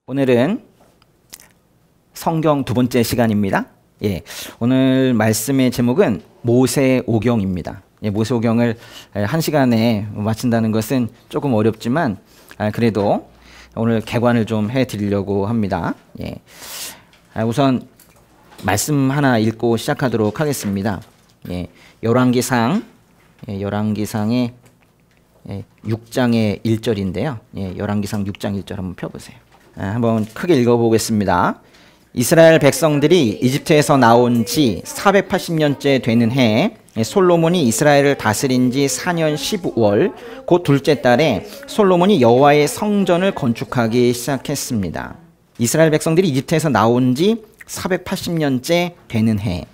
오늘은 성경 두 번째 시간입니다. 오늘 말씀의 제목은 모세오경입니다. 모세오경을 한 시간에 마친다는 것은 조금 어렵지만 그래도 오늘 개관을 좀 해드리려고 합니다. 우선 말씀 하나 읽고 시작하도록 하겠습니다. 열왕기상, 열왕기상의 6장의 1절인데요. 열왕기상 6장 1절 한번 펴보세요. 한번 크게 읽어보겠습니다. 이스라엘 백성들이 이집트에서 나온 지 480년째 되는 해에 솔로몬이 이스라엘을 다스린 지 4년 15월 곧 둘째 달에 솔로몬이 여호와의 성전을 건축하기 시작했습니다. 이스라엘 백성들이 이집트에서 나온 지 480년째 되는 해,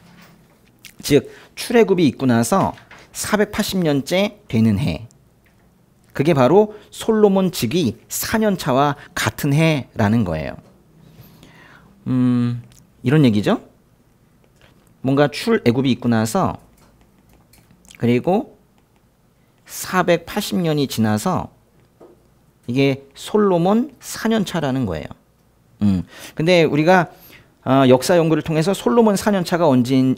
즉 출애굽이 있고 나서 480년째 되는 해, 그게 바로 솔로몬 즉위 4년차와 같은 해라는 거예요. 이런 얘기죠. 뭔가 출애굽이 있고 나서 그리고 480년이 지나서 이게 솔로몬 4년차라는 거예요. 근데 우리가 역사 연구를 통해서 솔로몬 4년차가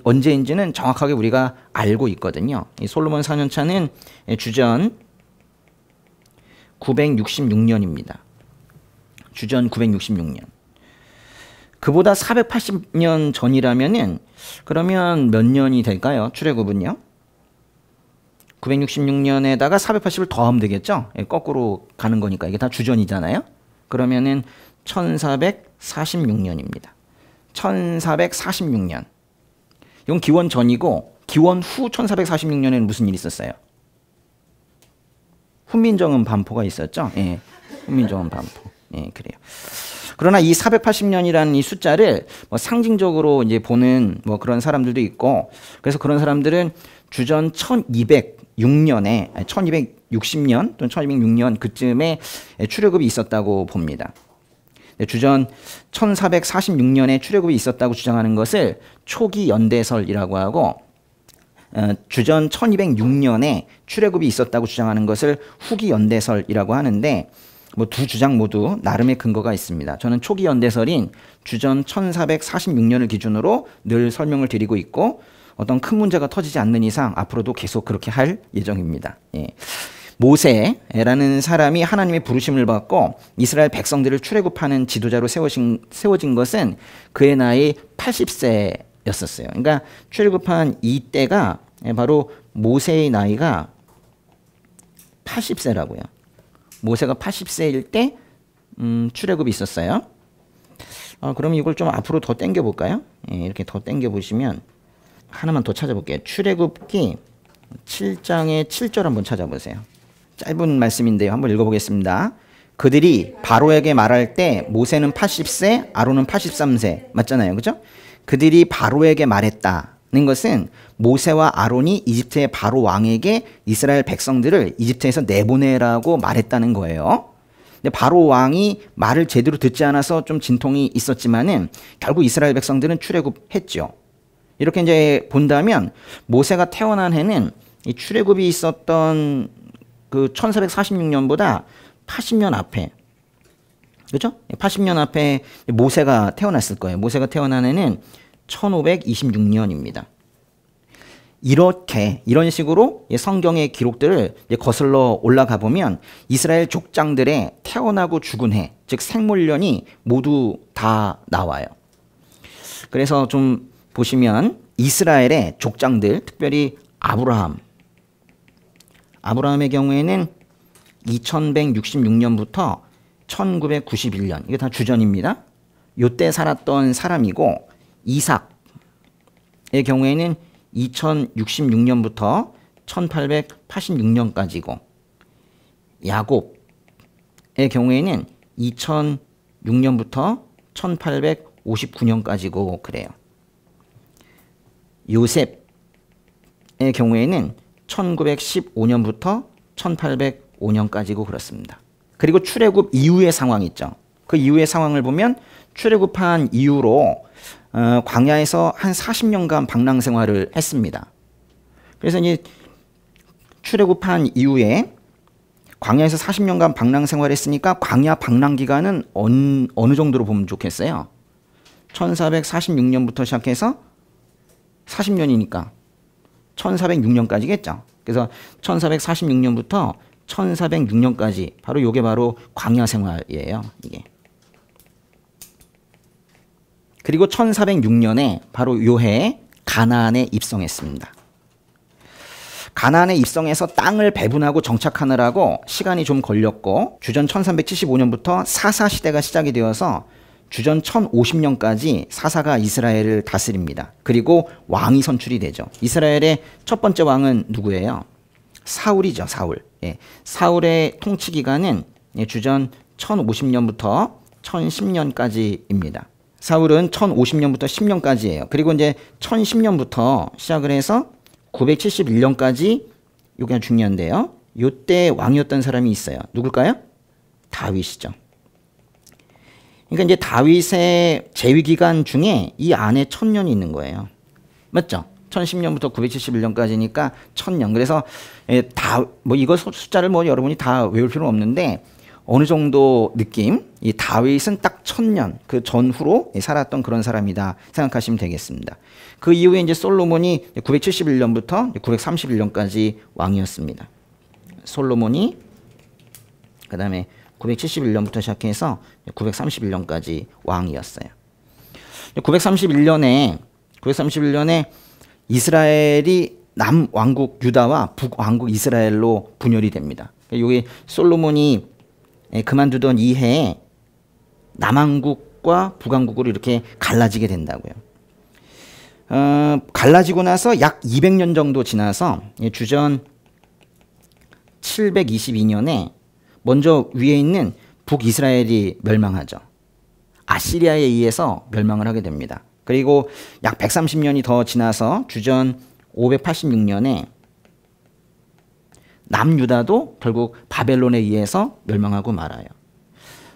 언제인지는 정확하게 우리가 알고 있거든요. 이 솔로몬 4년차는 주전 966년입니다. 주전 966년. 그보다 480년 전이라면은 그러면 몇 년이 될까요? 출애굽은요? 966년에다가 480을 더하면 되겠죠? 거꾸로 가는 거니까 이게 다 주전이잖아요. 그러면은 1446년입니다. 1446년. 이건 기원 전이고 기원 후 1446년에는 무슨 일이 있었어요? 훈민정음 반포가 있었죠. 훈민정음 반포. 그래요. 그러나 이 480년이라는 이 숫자를 상징적으로 이제 보는 그런 사람들도 있고, 그래서 그런 사람들은 주전 1206년에 1260년 또는 1206년 그쯤에 출애굽이 있었다고 봅니다. 주전 1446년에 출애굽이 있었다고 주장하는 것을 초기 연대설이라고 하고, 주전 1206년에 출애굽이 있었다고 주장하는 것을 후기 연대설이라고 하는데, 두 주장 모두 나름의 근거가 있습니다. 저는 초기 연대설인 주전 1446년을 기준으로 늘 설명을 드리고 있고, 어떤 큰 문제가 터지지 않는 이상 앞으로도 계속 그렇게 할 예정입니다. 모세라는 사람이 하나님의 부르심을 받고 이스라엘 백성들을 출애굽하는 지도자로 세워진 것은 그의 나이 80세였었어요. 그러니까 출애굽한 이때가 바로 모세의 나이가 80세라고요. 모세가 80세일 때 출애굽이 있었어요. 그럼 이걸 좀 앞으로 더 당겨 볼까요? 이렇게 더 당겨 보시면 하나만 더 찾아볼게요. 출애굽기 7장의 7절 한번 찾아보세요. 짧은 말씀인데요. 한번 읽어보겠습니다. 그들이 바로에게 말할 때 모세는 80세, 아론은 83세 맞잖아요. 그죠? 그들이 바로에게 말했다는 것은 모세와 아론이 이집트의 바로 왕에게 이스라엘 백성들을 이집트에서 내보내라고 말했다는 거예요. 근데 바로 왕이 말을 제대로 듣지 않아서 좀 진통이 있었지만은 결국 이스라엘 백성들은 출애굽했죠. 이렇게 이제 본다면 모세가 태어난 해는 이 출애굽이 있었던 그 1446년보다 80년 앞에, 그죠? 80년 앞에 모세가 태어났을 거예요. 모세가 태어난 해는 1526년입니다. 이런 식으로 성경의 기록들을 거슬러 올라가 보면 이스라엘 족장들의 태어나고 죽은 해, 즉 생물년이 모두 다 나와요. 그래서 좀 보시면 이스라엘의 족장들, 특별히 아브라함의 경우에는 2166년부터 1991년, 이게 다 주전입니다. 요때 살았던 사람이고, 이삭의 경우에는 2066년부터 1886년까지고, 야곱의 경우에는 2006년부터 1859년까지고 그래요. 요셉의 경우에는 1915년부터 1805년까지고 그렇습니다. 그리고 출애굽 이후의 상황 있죠. 그 이후의 상황을 보면 출애굽한 이후로 광야에서 한 40년간 방랑 생활을 했습니다. 그래서 이제 출애굽한 이후에 광야에서 40년간 방랑 생활했으니까 광야 방랑 기간은 어느 정도로 보면 좋겠어요? 1446년부터 시작해서 40년이니까 1406년까지겠죠. 그래서 1446년부터 1406년까지 바로 요게 바로 광야 생활이에요. 이게. 그리고 1406년에 바로 요 해에 가나안에 입성했습니다. 가나안에 입성해서 땅을 배분하고 정착하느라고 시간이 좀 걸렸고 주전 1375년부터 사사 시대가 시작이 되어서 주전 1050년까지 사사가 이스라엘을 다스립니다. 그리고 왕이 선출이 되죠. 이스라엘의 첫 번째 왕은 누구예요? 사울이죠. 사울. 예. 사울의 통치 기간은 주전 1050년부터 1010년까지입니다. 사울은 1050년부터 10년까지예요. 그리고 이제 1010년부터 시작을 해서 971년까지 이게 중요한데요. 요때 왕이었던 사람이 있어요. 누굴까요? 다윗이죠. 그러니까 이제 다윗의 재위 기간 중에 이 안에 1000년이 있는 거예요. 맞죠? 1010년부터 971년까지니까 1000년. 그래서 이거 숫자를 여러분이 다 외울 필요는 없는데 어느 정도 느낌, 이 다윗은 딱 1000년 그 전후로 살았던 그런 사람이다 생각하시면 되겠습니다. 그 이후에 이제 솔로몬이 971년부터 931년까지 왕이었습니다. 솔로몬이 그 다음에 971년부터 시작해서 931년까지 왕이었어요. 931년에 이스라엘이 남왕국 유다와 북왕국 이스라엘로 분열이 됩니다. 여기 솔로몬이 그만두던 이 해에 남왕국과 북왕국으로 이렇게 갈라지게 된다고요. 갈라지고 나서 약 200년 정도 지나서 주전 722년에 먼저 위에 있는 북이스라엘이 멸망하죠. 아시리아에 의해서 멸망을 하게 됩니다. 그리고 약 130년이 더 지나서 주전 586년에 남유다도 결국 바벨론에 의해서 멸망하고 말아요.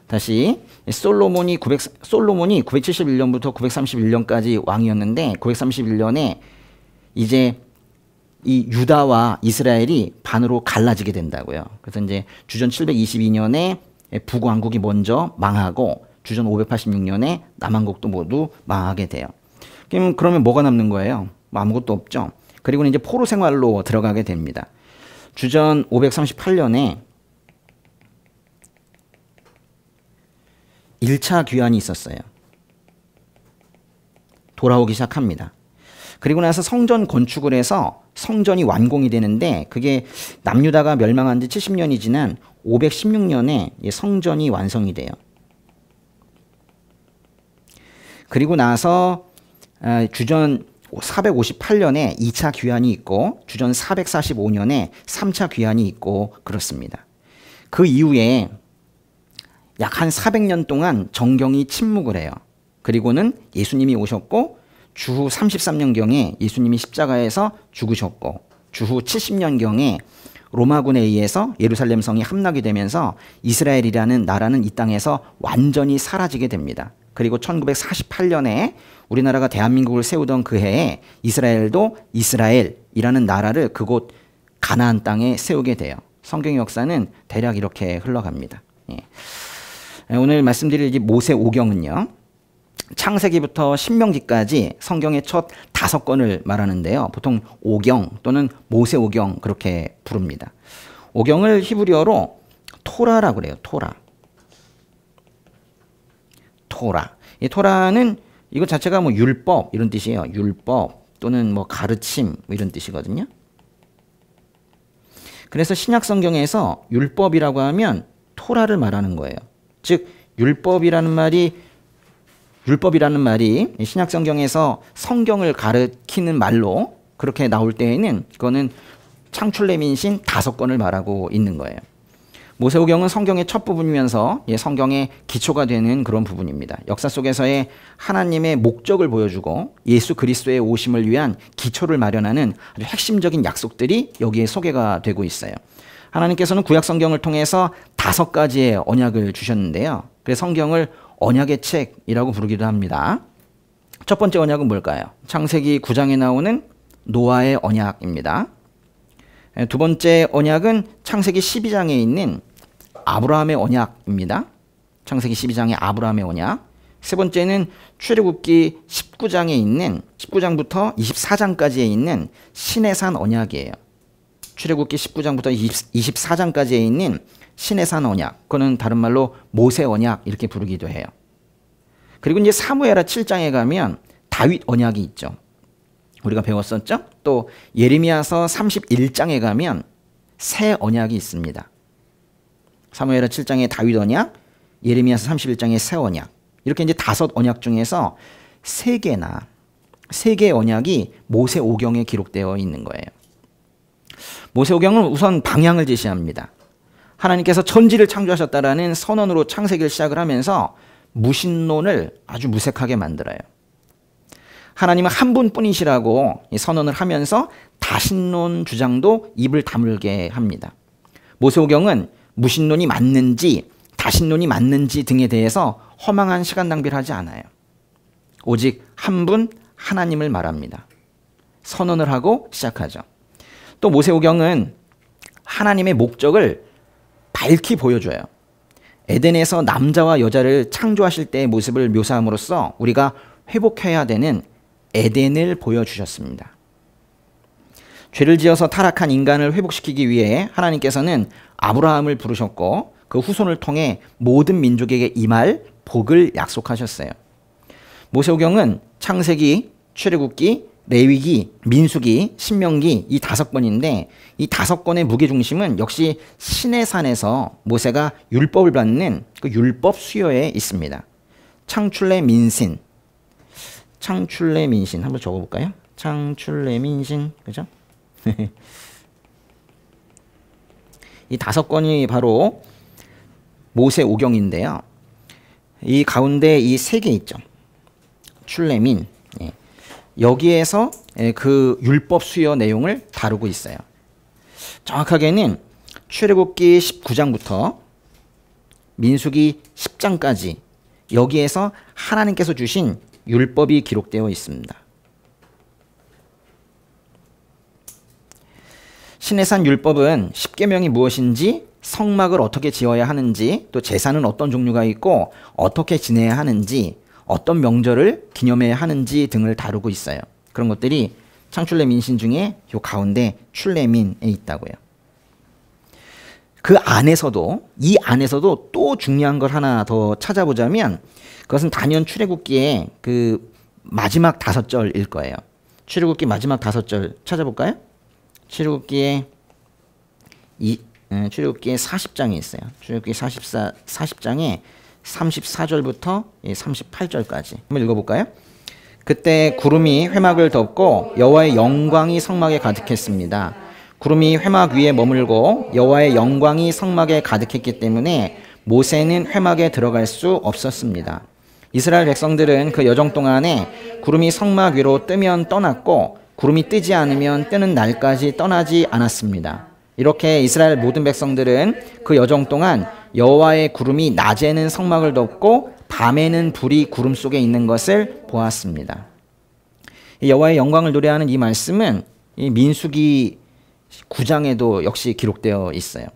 다시 솔로몬이 971년부터 931년까지 왕이었는데 931년에 이제 이 유다와 이스라엘이 반으로 갈라지게 된다고요. 그래서 이제 주전 722년에 북왕국이 먼저 망하고 주전 586년에 남왕국도 모두 망하게 돼요. 그러면 뭐가 남는 거예요? 아무것도 없죠. 그리고는 이제 포로 생활로 들어가게 됩니다. 주전 538년에 1차 귀환이 있었어요. 돌아오기 시작합니다. 그리고 나서 성전 건축을 해서 성전이 완공이 되는데 그게 남유다가 멸망한 지 70년이 지난 516년에 성전이 완성이 돼요. 그리고 나서 주전 458년에 2차 귀환이 있고 주전 445년에 3차 귀환이 있고 그렇습니다. 그 이후에 약 한 400년 동안 정경이 침묵을 해요. 그리고는 예수님이 오셨고 주후 33년경에 예수님이 십자가에서 죽으셨고 주후 70년경에 로마군에 의해서 예루살렘 성이 함락이 되면서 이스라엘이라는 나라는 이 땅에서 완전히 사라지게 됩니다. 그리고 1948년에 우리나라가 대한민국을 세우던 그 해에 이스라엘도 이스라엘이라는 나라를 그곳 가나안 땅에 세우게 돼요. 성경의 역사는 대략 이렇게 흘러갑니다. 예. 오늘 말씀드릴 이 모세오경은요. 창세기부터 신명기까지 성경의 첫 5권을 말하는데요. 보통 오경 또는 모세오경 그렇게 부릅니다. 오경을 히브리어로 토라라고 그래요. 토라. 이 토라는 이것 자체가 뭐 율법 이런 뜻이에요. 율법 또는 뭐 가르침 이런 뜻이거든요. 그래서 신약 성경에서 율법이라고 하면 토라를 말하는 거예요. 즉 율법이라는 말이 신약 성경에서 성경을 가르치는 말로 그렇게 나올 때에는 그거는 창출레민신 5권을 말하고 있는 거예요. 모세오경은 성경의 첫 부분이면서 성경의 기초가 되는 그런 부분입니다. 역사 속에서의 하나님의 목적을 보여주고 예수 그리스도의 오심을 위한 기초를 마련하는 아주 핵심적인 약속들이 여기에 소개가 되고 있어요. 하나님께서는 구약 성경을 통해서 5가지의 언약을 주셨는데요. 그래서 성경을 언약의 책이라고 부르기도 합니다. 첫 번째 언약은 뭘까요? 창세기 9장에 나오는 노아의 언약입니다. 두 번째 언약은 창세기 12장에 있는 아브라함의 언약입니다. 창세기 12장의 아브라함의 언약. 세 번째는 출애굽기 19장에 있는 19장부터 24장까지에 있는 시내산 언약이에요. 출애굽기 19장부터 24장까지에 있는 시내산 언약. 그거는 다른 말로 모세 언약 이렇게 부르기도 해요. 그리고 이제 사무엘하 7장에 가면 다윗 언약이 있죠. 우리가 배웠었죠? 또 예레미야서 31장에 가면 새 언약이 있습니다. 사무엘하 7장의 다윗 언약, 예레미야서 31장의 새 언약. 이렇게 이제 5 언약 중에서 3개의 언약이 모세오경에 기록되어 있는 거예요. 모세오경은 우선 방향을 제시합니다. 하나님께서 천지를 창조하셨다라는 선언으로 창세기를 시작을 하면서 무신론을 아주 무색하게 만들어요. 하나님은 한 분뿐이시라고 선언을 하면서 다신론 주장도 입을 다물게 합니다. 모세오경은 무신론이 맞는지 다신론이 맞는지 등에 대해서 허망한 시간 낭비를 하지 않아요. 오직 한 분 하나님을 말합니다. 선언을 하고 시작하죠. 또 모세오경은 하나님의 목적을 밝히 보여줘요. 에덴에서 남자와 여자를 창조하실 때의 모습을 묘사함으로써 우리가 회복해야 되는 에덴을 보여주셨습니다. 죄를 지어서 타락한 인간을 회복시키기 위해 하나님께서는 아브라함을 부르셨고 그 후손을 통해 모든 민족에게 임할 복을 약속하셨어요. 모세오경은 창세기, 출애굽기, 레위기, 민수기, 신명기 이 5권인데 이 5권의 무게중심은 역시 시내산에서 모세가 율법을 받는 그 율법 수요에 있습니다. 창출레민신 한번 적어볼까요? 창출레민신, 그죠? 이 5권이 바로 모세오경인데요. 이 가운데 이 3개 있죠. 출레민. 여기에서 그 율법 수요 내용을 다루고 있어요. 정확하게는 출애굽기 19장부터 민수기 10장까지 여기에서 하나님께서 주신 율법이 기록되어 있습니다. 시내산 율법은 10계명이 무엇인지, 성막을 어떻게 지어야 하는지, 또 제사는 어떤 종류가 있고 어떻게 지내야 하는지, 어떤 명절을 기념해야 하는지 등을 다루고 있어요. 그런 것들이 창출레민신 중에 요 가운데 출레민에 있다고요. 이 안에서도 또 중요한 걸 하나 더 찾아보자면 그것은 단연 출애굽기의 그 마지막 5절일 거예요. 출애굽기 마지막 5절 찾아볼까요? 출애굽기에 40장에 있어요. 출애굽기 40장에 34절부터 38절까지 한번 읽어볼까요? 그때 구름이 회막을 덮고 여호와의 영광이 성막에 가득했습니다. 구름이 회막 위에 머물고 여호와의 영광이 성막에 가득했기 때문에 모세는 회막에 들어갈 수 없었습니다. 이스라엘 백성들은 그 여정 동안에 구름이 성막 위로 뜨면 떠났고 구름이 뜨지 않으면 뜨는 날까지 떠나지 않았습니다. 이렇게 이스라엘 모든 백성들은 그 여정 동안 여호와의 구름이 낮에는 성막을 덮고 밤에는 불이 구름 속에 있는 것을 보았습니다. 여호와의 영광을 노래하는 이 말씀은 이 민수기 9장에도 역시 기록되어 있어요.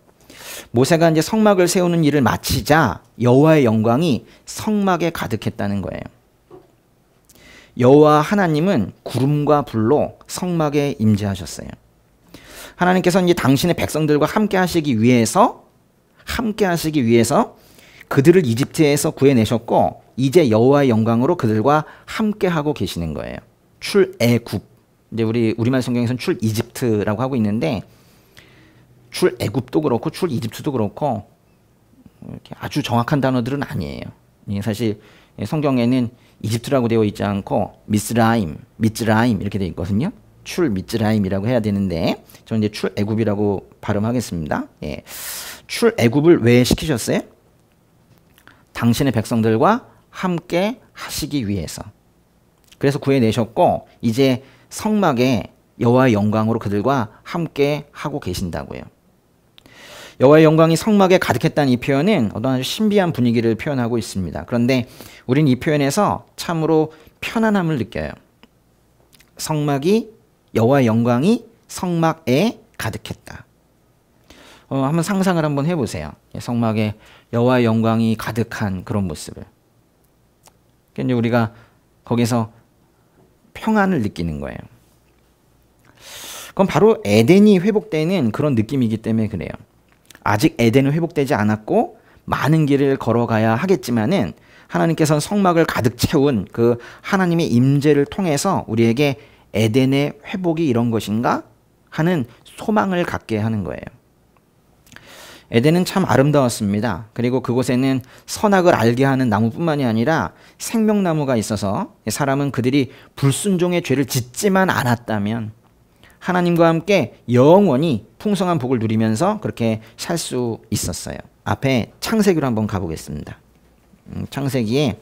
모세가 이제 성막을 세우는 일을 마치자 여호와의 영광이 성막에 가득했다는 거예요. 여호와 하나님은 구름과 불로 성막에 임재하셨어요. 하나님께서는 이제 당신의 백성들과 함께 하시기 위해서 그들을 이집트에서 구해내셨고 이제 여호와의 영광으로 그들과 함께 하고 계시는 거예요. 출애굽. 이제 우리말 성경에서는 출이집트라고 하고 있는데 출애굽도 그렇고 출이집트도 그렇고 이렇게 아주 정확한 단어들은 아니에요. 사실 성경에는 이집트라고 되어 있지 않고 미스라임 이렇게 되어 있거든요. 출미스라임이라고 해야 되는데 저는 이제 출애굽이라고 발음하겠습니다. 예. 출애굽을 왜 시키셨어요? 당신의 백성들과 함께 하시기 위해서. 그래서 구해내셨고 이제 성막에 여호와의 영광으로 그들과 함께 하고 계신다고요. 여호와의 영광이 성막에 가득했다는 이 표현은 어떤 아주 신비한 분위기를 표현하고 있습니다. 그런데 우리는 이 표현에서 참으로 편안함을 느껴요. 여호와의 영광이 성막에 가득했다. 한번 상상을 한번 해보세요. 성막에 여호와의 영광이 가득한 그런 모습을. 그러니까 우리가 거기서 평안을 느끼는 거예요. 그건 바로 에덴이 회복되는 그런 느낌이기 때문에 그래요. 아직 에덴은 회복되지 않았고 많은 길을 걸어가야 하겠지만은 하나님께서는 성막을 가득 채운 그 하나님의 임재를 통해서 우리에게 에덴의 회복이 이런 것인가 하는 소망을 갖게 하는 거예요. 에덴은 참 아름다웠습니다. 그리고 그곳에는 선악을 알게 하는 나무뿐만이 아니라 생명나무가 있어서 사람은 그들이 불순종의 죄를 짓지만 않았다면 하나님과 함께 영원히 풍성한 복을 누리면서 그렇게 살 수 있었어요. 앞에 창세기로 한번 가보겠습니다. 창세기의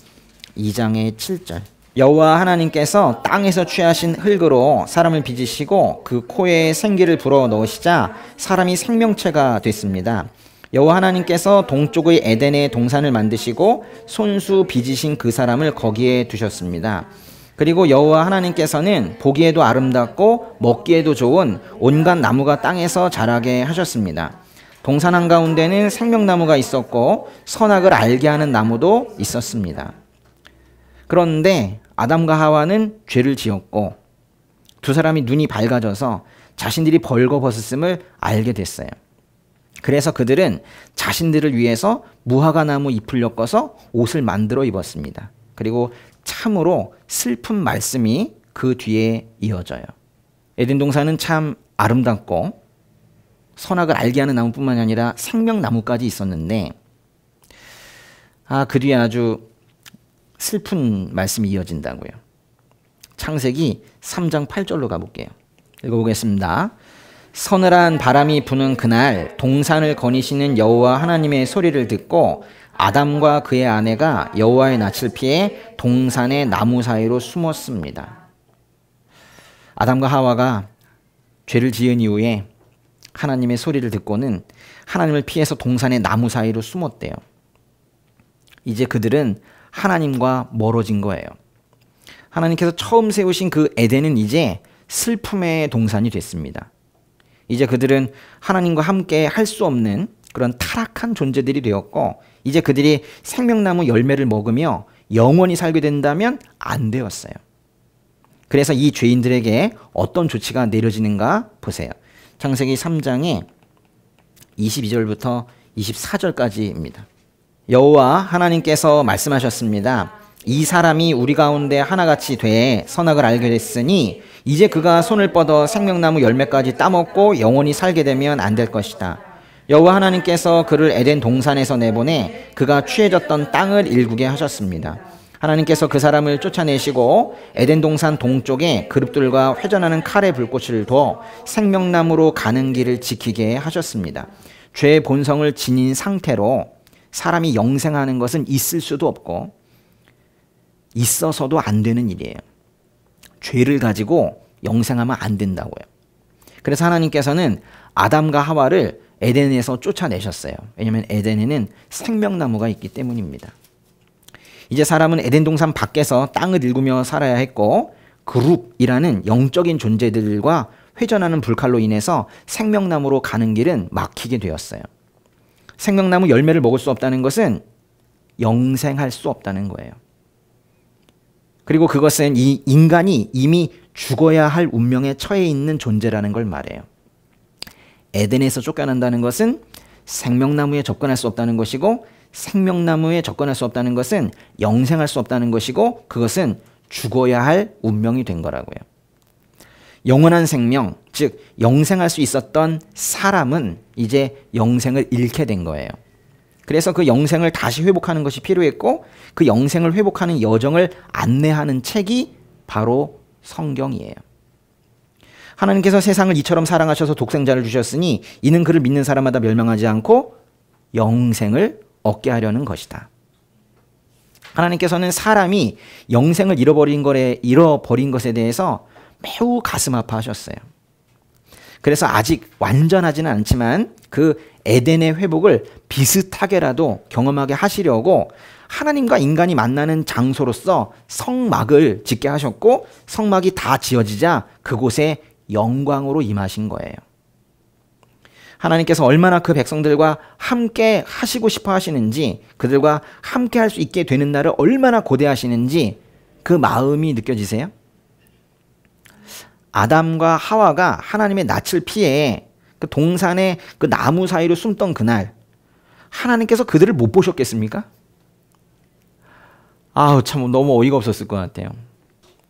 2장의 7절. 여호와 하나님께서 땅에서 취하신 흙으로 사람을 빚으시고 그 코에 생기를 불어 넣으시자 사람이 생명체가 됐습니다. 여호와 하나님께서 동쪽의 에덴에 동산을 만드시고 손수 빚으신 그 사람을 거기에 두셨습니다. 그리고 여호와 하나님께서는 보기에도 아름답고 먹기에도 좋은 온갖 나무가 땅에서 자라게 하셨습니다. 동산 한가운데는 생명나무가 있었고 선악을 알게 하는 나무도 있었습니다. 그런데 아담과 하와는 죄를 지었고 두 사람이 눈이 밝아져서 자신들이 벌거벗었음을 알게 됐어요. 그래서 그들은 자신들을 위해서 무화과나무 잎을 엮어서 옷을 만들어 입었습니다. 그리고 참으로 슬픈 말씀이 그 뒤에 이어져요. 에덴 동산은 참 아름답고 선악을 알게 하는 나무뿐만 아니라 생명나무까지 있었는데 그 뒤에 아주 슬픈 말씀이 이어진다고요. 창세기 3장 8절로 가볼게요. 읽어보겠습니다. 서늘한 바람이 부는 그날 동산을 거니시는 여호와 하나님의 소리를 듣고 아담과 그의 아내가 여호와의 낯을 피해 동산의 나무 사이로 숨었습니다. 아담과 하와가 죄를 지은 이후에 하나님의 소리를 듣고는 하나님을 피해서 동산의 나무 사이로 숨었대요. 이제 그들은 하나님과 멀어진 거예요. 하나님께서 처음 세우신 그 에덴은 이제 슬픔의 동산이 됐습니다. 이제 그들은 하나님과 함께 할 수 없는 그런 타락한 존재들이 되었고 이제 그들이 생명나무 열매를 먹으며 영원히 살게 된다면 안 되었어요. 그래서 이 죄인들에게 어떤 조치가 내려지는가 보세요. 창세기 3장의 22절부터 24절까지입니다. 여호와 하나님께서 말씀하셨습니다. 이 사람이 우리 가운데 하나같이 돼 선악을 알게 됐으니 이제 그가 손을 뻗어 생명나무 열매까지 따먹고 영원히 살게 되면 안 될 것이다. 여호와 하나님께서 그를 에덴 동산에서 내보내 그가 취해졌던 땅을 일구게 하셨습니다. 하나님께서 그 사람을 쫓아내시고 에덴 동산 동쪽에 그룹들과 회전하는 칼의 불꽃을 둬 생명나무로 가는 길을 지키게 하셨습니다. 죄의 본성을 지닌 상태로 사람이 영생하는 것은 있을 수도 없고 있어서도 안 되는 일이에요. 죄를 가지고 영생하면 안 된다고요. 그래서 하나님께서는 아담과 하와를 에덴에서 쫓아내셨어요. 왜냐하면 에덴에는 생명나무가 있기 때문입니다. 이제 사람은 에덴 동산 밖에서 땅을 일구며 살아야 했고 그룹이라는 영적인 존재들과 회전하는 불칼로 인해서 생명나무로 가는 길은 막히게 되었어요. 생명나무 열매를 먹을 수 없다는 것은 영생할 수 없다는 거예요. 그리고 그것은 이 인간이 이미 죽어야 할 운명에 처해 있는 존재라는 걸 말해요. 에덴에서 쫓겨난다는 것은 생명나무에 접근할 수 없다는 것이고 생명나무에 접근할 수 없다는 것은 영생할 수 없다는 것이고 그것은 죽어야 할 운명이 된 거라고요. 영원한 생명, 즉 영생할 수 있었던 사람은 이제 영생을 잃게 된 거예요. 그래서 그 영생을 다시 회복하는 것이 필요했고 그 영생을 회복하는 여정을 안내하는 책이 바로 성경이에요. 하나님께서 세상을 이처럼 사랑하셔서 독생자를 주셨으니 이는 그를 믿는 사람마다 멸망하지 않고 영생을 얻게 하려는 것이다. 하나님께서는 사람이 영생을 잃어버린 것에 대해서 매우 가슴 아파하셨어요. 그래서 아직 완전하지는 않지만 그 에덴의 회복을 비슷하게라도 경험하게 하시려고 하나님과 인간이 만나는 장소로서 성막을 짓게 하셨고 성막이 다 지어지자 그곳에 영광으로 임하신 거예요. 하나님께서 얼마나 그 백성들과 함께 하시고 싶어 하시는지, 그들과 함께 할 수 있게 되는 날을 얼마나 고대하시는지 그 마음이 느껴지세요? 아담과 하와가 하나님의 낯을 피해 그 동산의 그 나무 사이로 숨던 그날, 하나님께서 그들을 못 보셨겠습니까? 아우, 참 너무 어이가 없었을 것 같아요.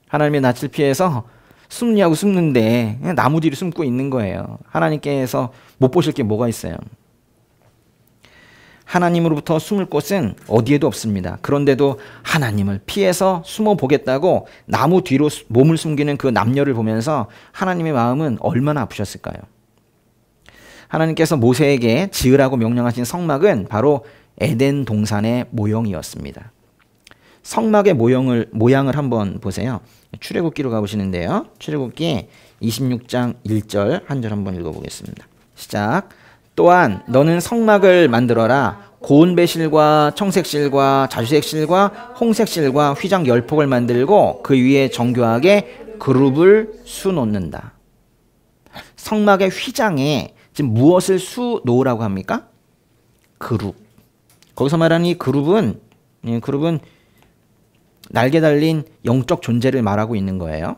하나님의 낯을 피해서 숨냐고 숨는데 그냥 나무 뒤로 숨고 있는 거예요. 하나님께서 못 보실 게 뭐가 있어요? 하나님으로부터 숨을 곳은 어디에도 없습니다. 그런데도 하나님을 피해서 숨어 보겠다고 나무 뒤로 몸을 숨기는 그 남녀를 보면서 하나님의 마음은 얼마나 아프셨을까요? 하나님께서 모세에게 지으라고 명령하신 성막은 바로 에덴 동산의 모형이었습니다. 성막의 모양을 한번 보세요. 출애굽기로 가보시는데요. 출애굽기 26장 1절 한 절 한번 읽어보겠습니다. 시작. 또한 너는 성막을 만들어라. 고운 배실과 청색실과 자주색실과 홍색실과 휘장 10폭을 만들고 그 위에 정교하게 그룹을 수놓는다. 성막의 휘장에 지금 무엇을 수놓으라고 합니까? 그룹. 거기서 말하는 이 그룹은 날개 달린 영적 존재를 말하고 있는 거예요.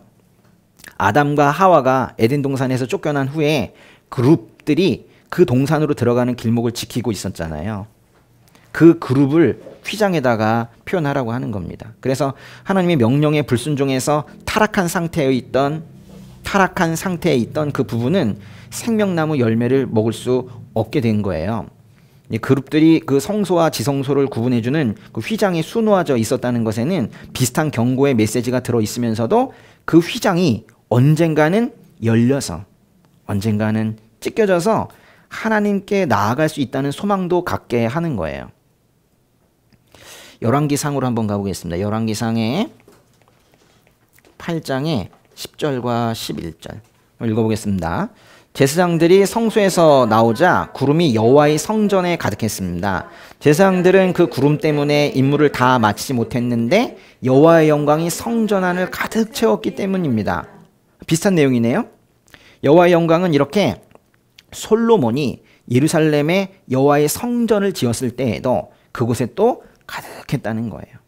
아담과 하와가 에덴 동산에서 쫓겨난 후에 그룹들이 그 동산으로 들어가는 길목을 지키고 있었잖아요. 그 그룹을 휘장에다가 표현하라고 하는 겁니다. 그래서 하나님의 명령에 불순종해서 타락한 상태에 있던 그 부분은 생명나무 열매를 먹을 수 없게 된 거예요. 이 그룹들이 그 성소와 지성소를 구분해주는 그 휘장이 수놓아져 있었다는 것에는 비슷한 경고의 메시지가 들어있으면서도 그 휘장이 언젠가는 열려서 언젠가는 찢겨져서 하나님께 나아갈 수 있다는 소망도 갖게 하는 거예요. 열왕기상으로 한번 가보겠습니다. 열왕기상의 8장의 10절과 11절 읽어보겠습니다. 제사장들이 성소에서 나오자 구름이 여호와의 성전에 가득했습니다. 제사장들은 그 구름 때문에 임무를 다 마치지 못했는데 여호와의 영광이 성전 안을 가득 채웠기 때문입니다. 비슷한 내용이네요. 여호와의 영광은 이렇게 솔로몬이 예루살렘에 여호와의 성전을 지었을 때에도 그곳에 또 가득했다는 거예요.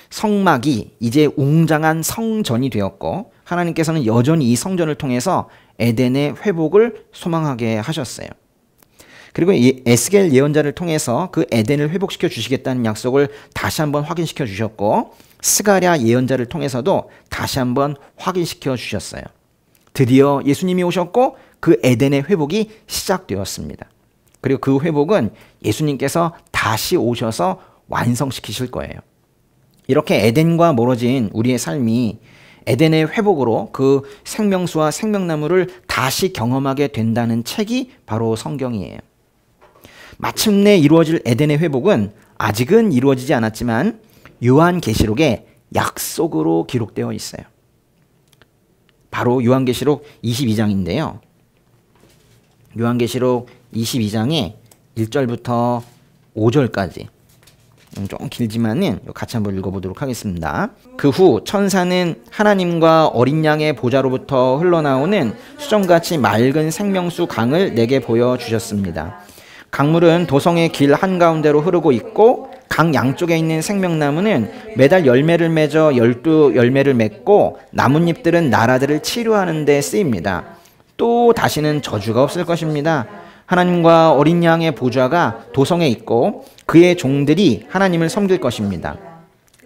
성막이 이제 웅장한 성전이 되었고 하나님께서는 여전히 이 성전을 통해서 에덴의 회복을 소망하게 하셨어요. 그리고 이 에스겔 예언자를 통해서 그 에덴을 회복시켜 주시겠다는 약속을 다시 한번 확인시켜 주셨고 스가랴 예언자를 통해서도 다시 한번 확인시켜 주셨어요. 드디어 예수님이 오셨고 그 에덴의 회복이 시작되었습니다. 그리고 그 회복은 예수님께서 다시 오셔서 완성시키실 거예요. 이렇게 에덴과 멀어진 우리의 삶이 에덴의 회복으로 그 생명수와 생명나무를 다시 경험하게 된다는 책이 바로 성경이에요. 마침내 이루어질 에덴의 회복은 아직은 이루어지지 않았지만 요한계시록에 약속으로 기록되어 있어요. 바로 요한계시록 22장인데요. 요한계시록 22장의 1절부터 5절까지 좀 길지만은 같이 한번 읽어보도록 하겠습니다. 그 후 천사는 하나님과 어린 양의 보좌로부터 흘러나오는 수정같이 맑은 생명수 강을 내게 보여주셨습니다. 강물은 도성의 길 한가운데로 흐르고 있고 강 양쪽에 있는 생명나무는 매달 열매를 맺어 12열매를 맺고 나뭇잎들은 나라들을 치료하는 데 쓰입니다. 또 다시는 저주가 없을 것입니다. 하나님과 어린 양의 보좌가 도성에 있고 그의 종들이 하나님을 섬길 것입니다.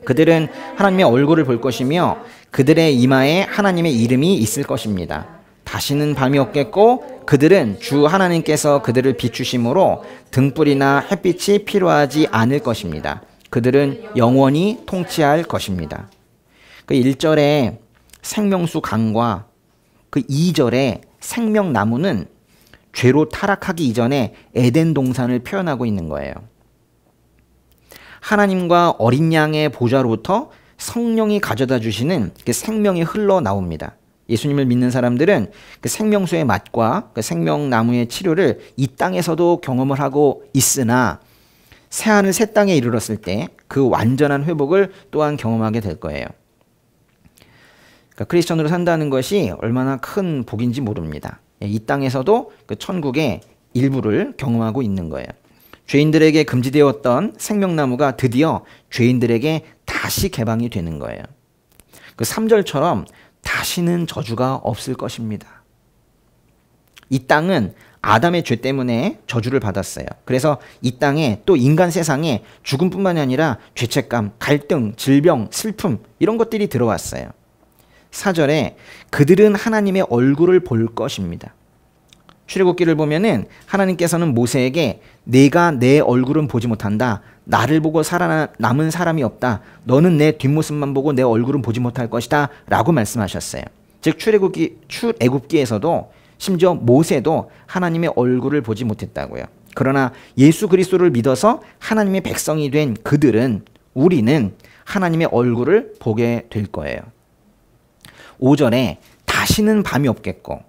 그들은 하나님의 얼굴을 볼 것이며 그들의 이마에 하나님의 이름이 있을 것입니다. 다시는 밤이 없겠고 그들은 주 하나님께서 그들을 비추심으로 등불이나 햇빛이 필요하지 않을 것입니다. 그들은 영원히 통치할 것입니다. 그 1절에 생명수 강과 그 2절에 생명나무는 죄로 타락하기 이전에 에덴 동산을 표현하고 있는 거예요. 하나님과 어린 양의 보좌로부터 성령이 가져다 주시는 그 생명이 흘러나옵니다. 예수님을 믿는 사람들은 그 생명수의 맛과 그 생명나무의 치료를 이 땅에서도 경험을 하고 있으나 새하늘 새 땅에 이르렀을 때 그 완전한 회복을 또한 경험하게 될 거예요. 그러니까 크리스천으로 산다는 것이 얼마나 큰 복인지 모릅니다. 이 땅에서도 그 천국의 일부를 경험하고 있는 거예요. 죄인들에게 금지되었던 생명나무가 드디어 죄인들에게 다시 개방이 되는 거예요. 그 3절처럼 다시는 저주가 없을 것입니다. 이 땅은 아담의 죄 때문에 저주를 받았어요. 그래서 이 땅에 또 인간 세상에 죽음뿐만이 아니라 죄책감, 갈등, 질병, 슬픔 이런 것들이 들어왔어요. 4절에 그들은 하나님의 얼굴을 볼 것입니다. 출애굽기를 보면은 하나님께서는 모세에게 내가 내 얼굴은 보지 못한다. 나를 보고 살아남은 사람이 없다. 너는 내 뒷모습만 보고 내 얼굴은 보지 못할 것이다. 라고 말씀하셨어요. 즉 출애굽기에서도 심지어 모세도 하나님의 얼굴을 보지 못했다고요. 그러나 예수 그리스도를 믿어서 하나님의 백성이 된 그들은 우리는 하나님의 얼굴을 보게 될 거예요. 5절에 다시는 밤이 없겠고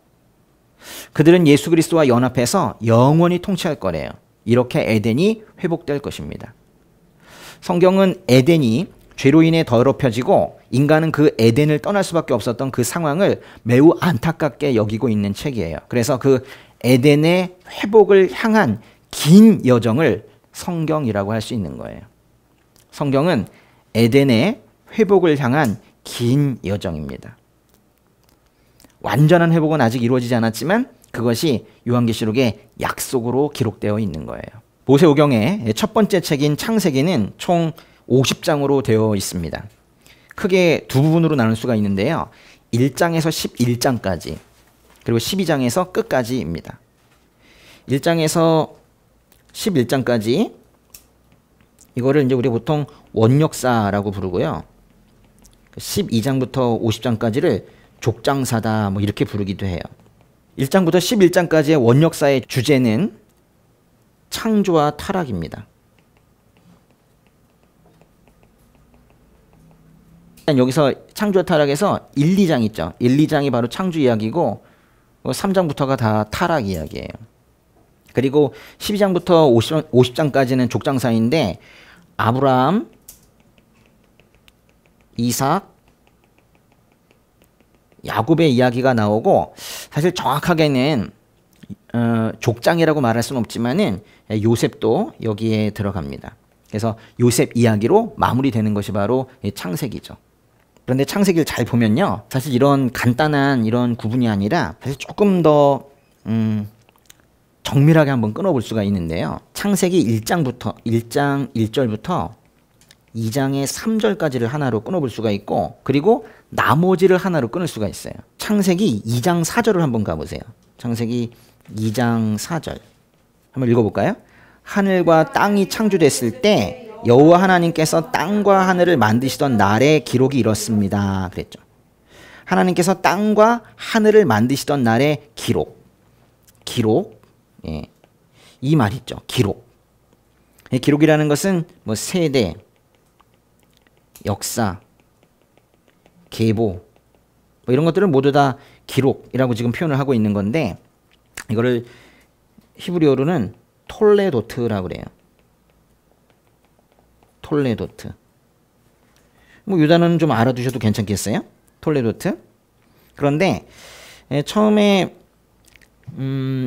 그들은 예수 그리스도와 연합해서 영원히 통치할 거래요. 이렇게 에덴이 회복될 것입니다. 성경은 에덴이 죄로 인해 더럽혀지고 인간은 그 에덴을 떠날 수밖에 없었던 그 상황을 매우 안타깝게 여기고 있는 책이에요. 그래서 그 에덴의 회복을 향한 긴 여정을 성경이라고 할 수 있는 거예요. 성경은 에덴의 회복을 향한 긴 여정입니다. 완전한 회복은 아직 이루어지지 않았지만 그것이 요한계시록의 약속으로 기록되어 있는 거예요. 모세오경의 첫 번째 책인 창세기는 총 50장으로 되어 있습니다. 크게 두 부분으로 나눌 수가 있는데요. 1장에서 11장까지 그리고 12장에서 끝까지입니다. 1장에서 11장까지 이거를 이제 우리 보통 원역사라고 부르고요. 12장부터 50장까지를 족장사다 뭐 이렇게 부르기도 해요. 1장부터 11장까지의 원역사의 주제는 창조와 타락입니다. 여기서 창조와 타락에서 1, 2장 있죠. 1, 2장이 바로 창조 이야기고 3장부터가 다 타락 이야기예요. 그리고 12장부터 50장까지는 족장사인데 아브라함, 이삭, 야곱의 이야기가 나오고 사실 정확하게는 족장이라고 말할 수는 없지만은 요셉도 여기에 들어갑니다. 그래서 요셉 이야기로 마무리되는 것이 바로 창세기죠. 그런데 창세기를 잘 보면요, 사실 이런 간단한 이런 구분이 아니라 사실 조금 더 정밀하게 한번 끊어볼 수가 있는데요. 창세기 1장 1절부터 2장의 3절까지를 하나로 끊어볼 수가 있고 그리고 나머지를 하나로 끊을 수가 있어요. 창세기 2장 4절을 한번 가보세요. 창세기 2장 4절 한번 읽어볼까요? 하늘과 땅이 창조됐을 때 여호와 하나님께서 땅과 하늘을 만드시던 날의 기록이 이렇습니다. 그랬죠. 하나님께서 땅과 하늘을 만드시던 날의 기록. 예. 이 말 있죠. 기록. 기록이라는 것은 뭐 세대, 역사, 계보 뭐 이런 것들을 모두 다 기록이라고 지금 표현을 하고 있는 건데 이거를 히브리어로는 톨레도트라고 그래요. 톨레도트. 뭐 이 단어는 좀 알아두셔도 괜찮겠어요? 톨레도트. 그런데 처음에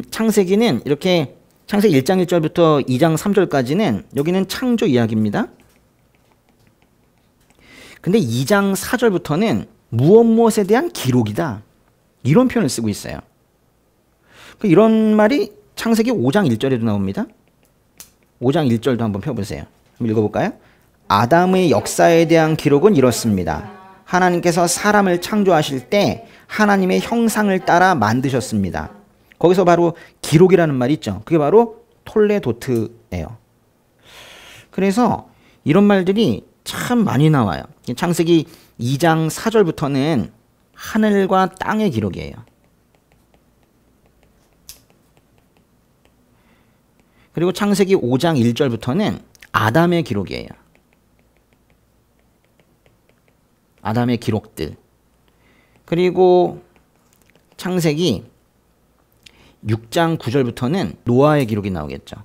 창세기는 이렇게 창세기 1장 1절부터 2장 3절까지는 여기는 창조 이야기입니다. 근데 2장 4절부터는 무엇에 대한 기록이다. 이런 표현을 쓰고 있어요. 이런 말이 창세기 5장 1절에도 나옵니다. 5장 1절도 한번 펴보세요. 한번 읽어볼까요? 아담의 역사에 대한 기록은 이렇습니다. 하나님께서 사람을 창조하실 때 하나님의 형상을 따라 만드셨습니다. 거기서 바로 기록이라는 말이 있죠. 그게 바로 톨레도트예요. 그래서 이런 말들이 참 많이 나와요. 창세기 2장 4절부터는 하늘과 땅의 기록이에요. 그리고 창세기 5장 1절부터는 아담의 기록이에요. 아담의 기록들. 그리고 창세기 6장 9절부터는 노아의 기록이 나오겠죠.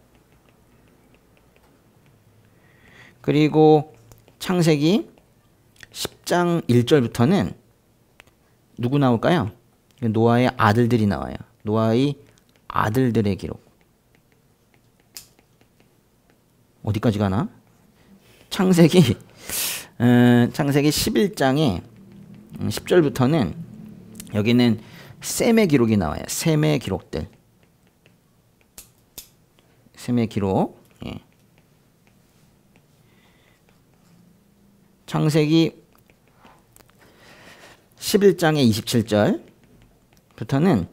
그리고 창세기 10장 1절부터는 누구 나올까요? 노아의 아들들이 나와요. 노아의 아들들의 기록. 어디까지 가나? 창세기 11장에 10절부터는 여기는 셈의 기록이 나와요. 셈의 기록들. 셈의 기록. 예. 창세기 11장의 27절부터는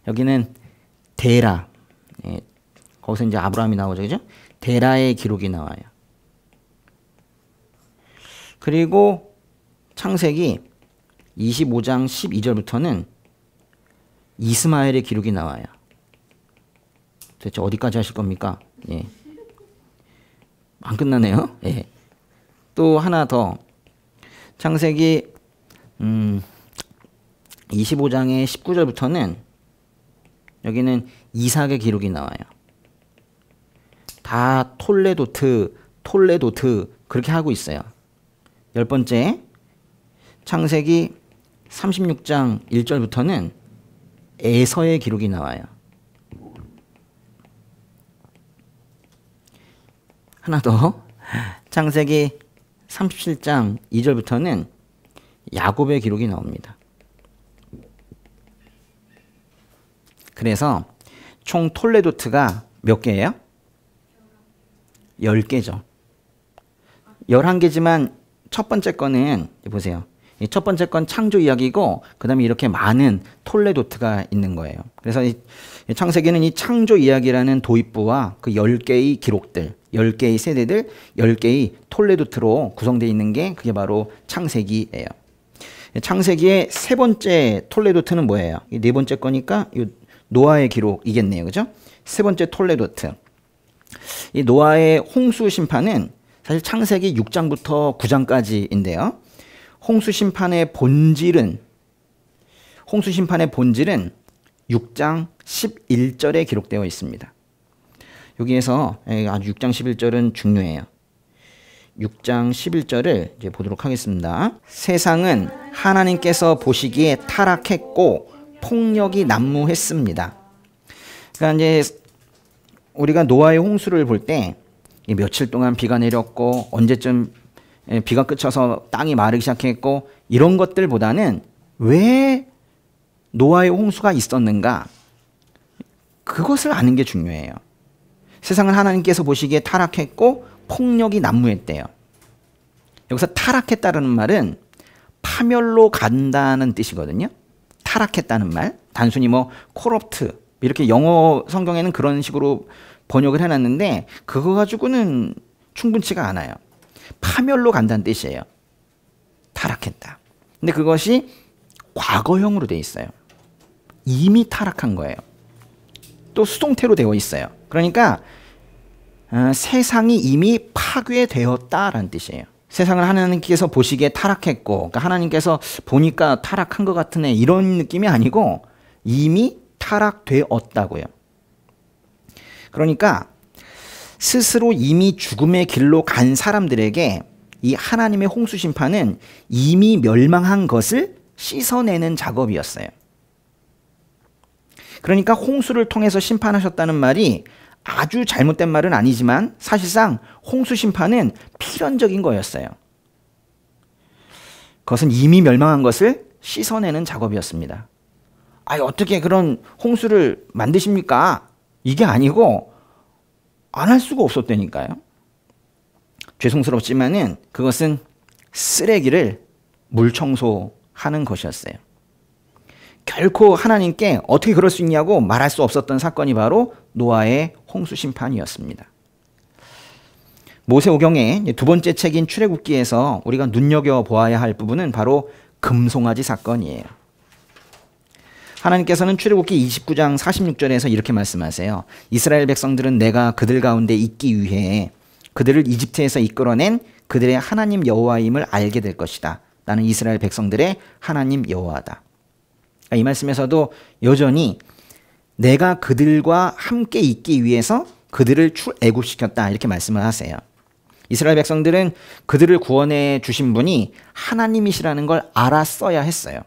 여기는 데라. 예. 거기서 이제 아브라함이 나오죠. 그죠? 데라의 기록이 나와요. 그리고 창세기 25장 12절부터는 이스마엘의 기록이 나와요. 도대체 어디까지 하실 겁니까? 예. 안 끝나네요. 예. 또 하나 더. 창세기 25장의 19절부터는 여기는 이삭의 기록이 나와요. 다 톨레도트 그렇게 하고 있어요. 10번째, 창세기 36장 1절부터는 에서의 기록이 나와요. 하나 더, 창세기 37장 2절부터는 야곱의 기록이 나옵니다. 그래서 총 톨레도트가 몇 개예요? 10개죠. 11개지만 첫 번째 거는 보세요. 첫 번째 건 창조 이야기고 그 다음에 이렇게 많은 톨레도트가 있는 거예요. 그래서 이 창세기는 이 창조 이야기라는 도입부와 그 10개의 기록들, 10개의 세대들, 10개의 톨레도트로 구성되어 있는 게 그게 바로 창세기예요. 창세기의 세 번째 톨레도트는 뭐예요? 이 네 번째 거니까 이 노아의 기록이겠네요. 그죠? 세 번째 톨레도트. 이 노아의 홍수 심판은 사실 창세기 6장부터 9장까지인데요. 홍수 심판의 본질은 6장 11절에 기록되어 있습니다. 여기에서 아주 6장 11절은 중요해요. 6장 11절을 이제 보도록 하겠습니다. 세상은 하나님께서 보시기에 타락했고 폭력이 난무했습니다. 그러니까 이제 우리가 노아의 홍수를 볼 때 며칠 동안 비가 내렸고 언제쯤 비가 그쳐서 땅이 마르기 시작했고 이런 것들보다는 왜 노아의 홍수가 있었는가? 그것을 아는 게 중요해요. 세상을 하나님께서 보시기에 타락했고 폭력이 난무했대요. 여기서 타락했다는 말은 파멸로 간다는 뜻이거든요. 타락했다는 말. 단순히 뭐 corrupt 이렇게 영어 성경에는 그런 식으로 번역을 해놨는데 그거 가지고는 충분치가 않아요. 파멸로 간다는 뜻이에요. 타락했다. 근데 그것이 과거형으로 되어 있어요. 이미 타락한 거예요. 또 수동태로 되어 있어요. 그러니까 세상이 이미 파괴되었다라는 뜻이에요. 세상을 하나님께서 보시기에 타락했고, 그러니까 하나님께서 보니까 타락한 것 같으네 이런 느낌이 아니고 이미 타락되었다고요. 그러니까 스스로 이미 죽음의 길로 간 사람들에게 이 하나님의 홍수 심판은 이미 멸망한 것을 씻어내는 작업이었어요. 그러니까 홍수를 통해서 심판하셨다는 말이 아주 잘못된 말은 아니지만 사실상 홍수 심판은 필연적인 거였어요. 그것은 이미 멸망한 것을 씻어내는 작업이었습니다. 어떻게 그런 홍수를 만드십니까? 이게 아니고 안 할 수가 없었다니까요. 죄송스럽지만은 그것은 쓰레기를 물 청소하는 것이었어요. 결코 하나님께 어떻게 그럴 수 있냐고 말할 수 없었던 사건이 바로 노아의 홍수 심판이었습니다. 모세오경의 두 번째 책인 출애굽기에서 우리가 눈여겨보아야 할 부분은 바로 금송아지 사건이에요. 하나님께서는 출애굽기 29장 46절에서 이렇게 말씀하세요. 이스라엘 백성들은 내가 그들 가운데 있기 위해 그들을 이집트에서 이끌어낸 그들의 하나님 여호와임을 알게 될 것이다. 나는 이스라엘 백성들의 하나님 여호와다. 이 말씀에서도 여전히 내가 그들과 함께 있기 위해서 그들을 출애굽시켰다 이렇게 말씀을 하세요. 이스라엘 백성들은 그들을 구원해 주신 분이 하나님이시라는 걸 알았어야 했어요.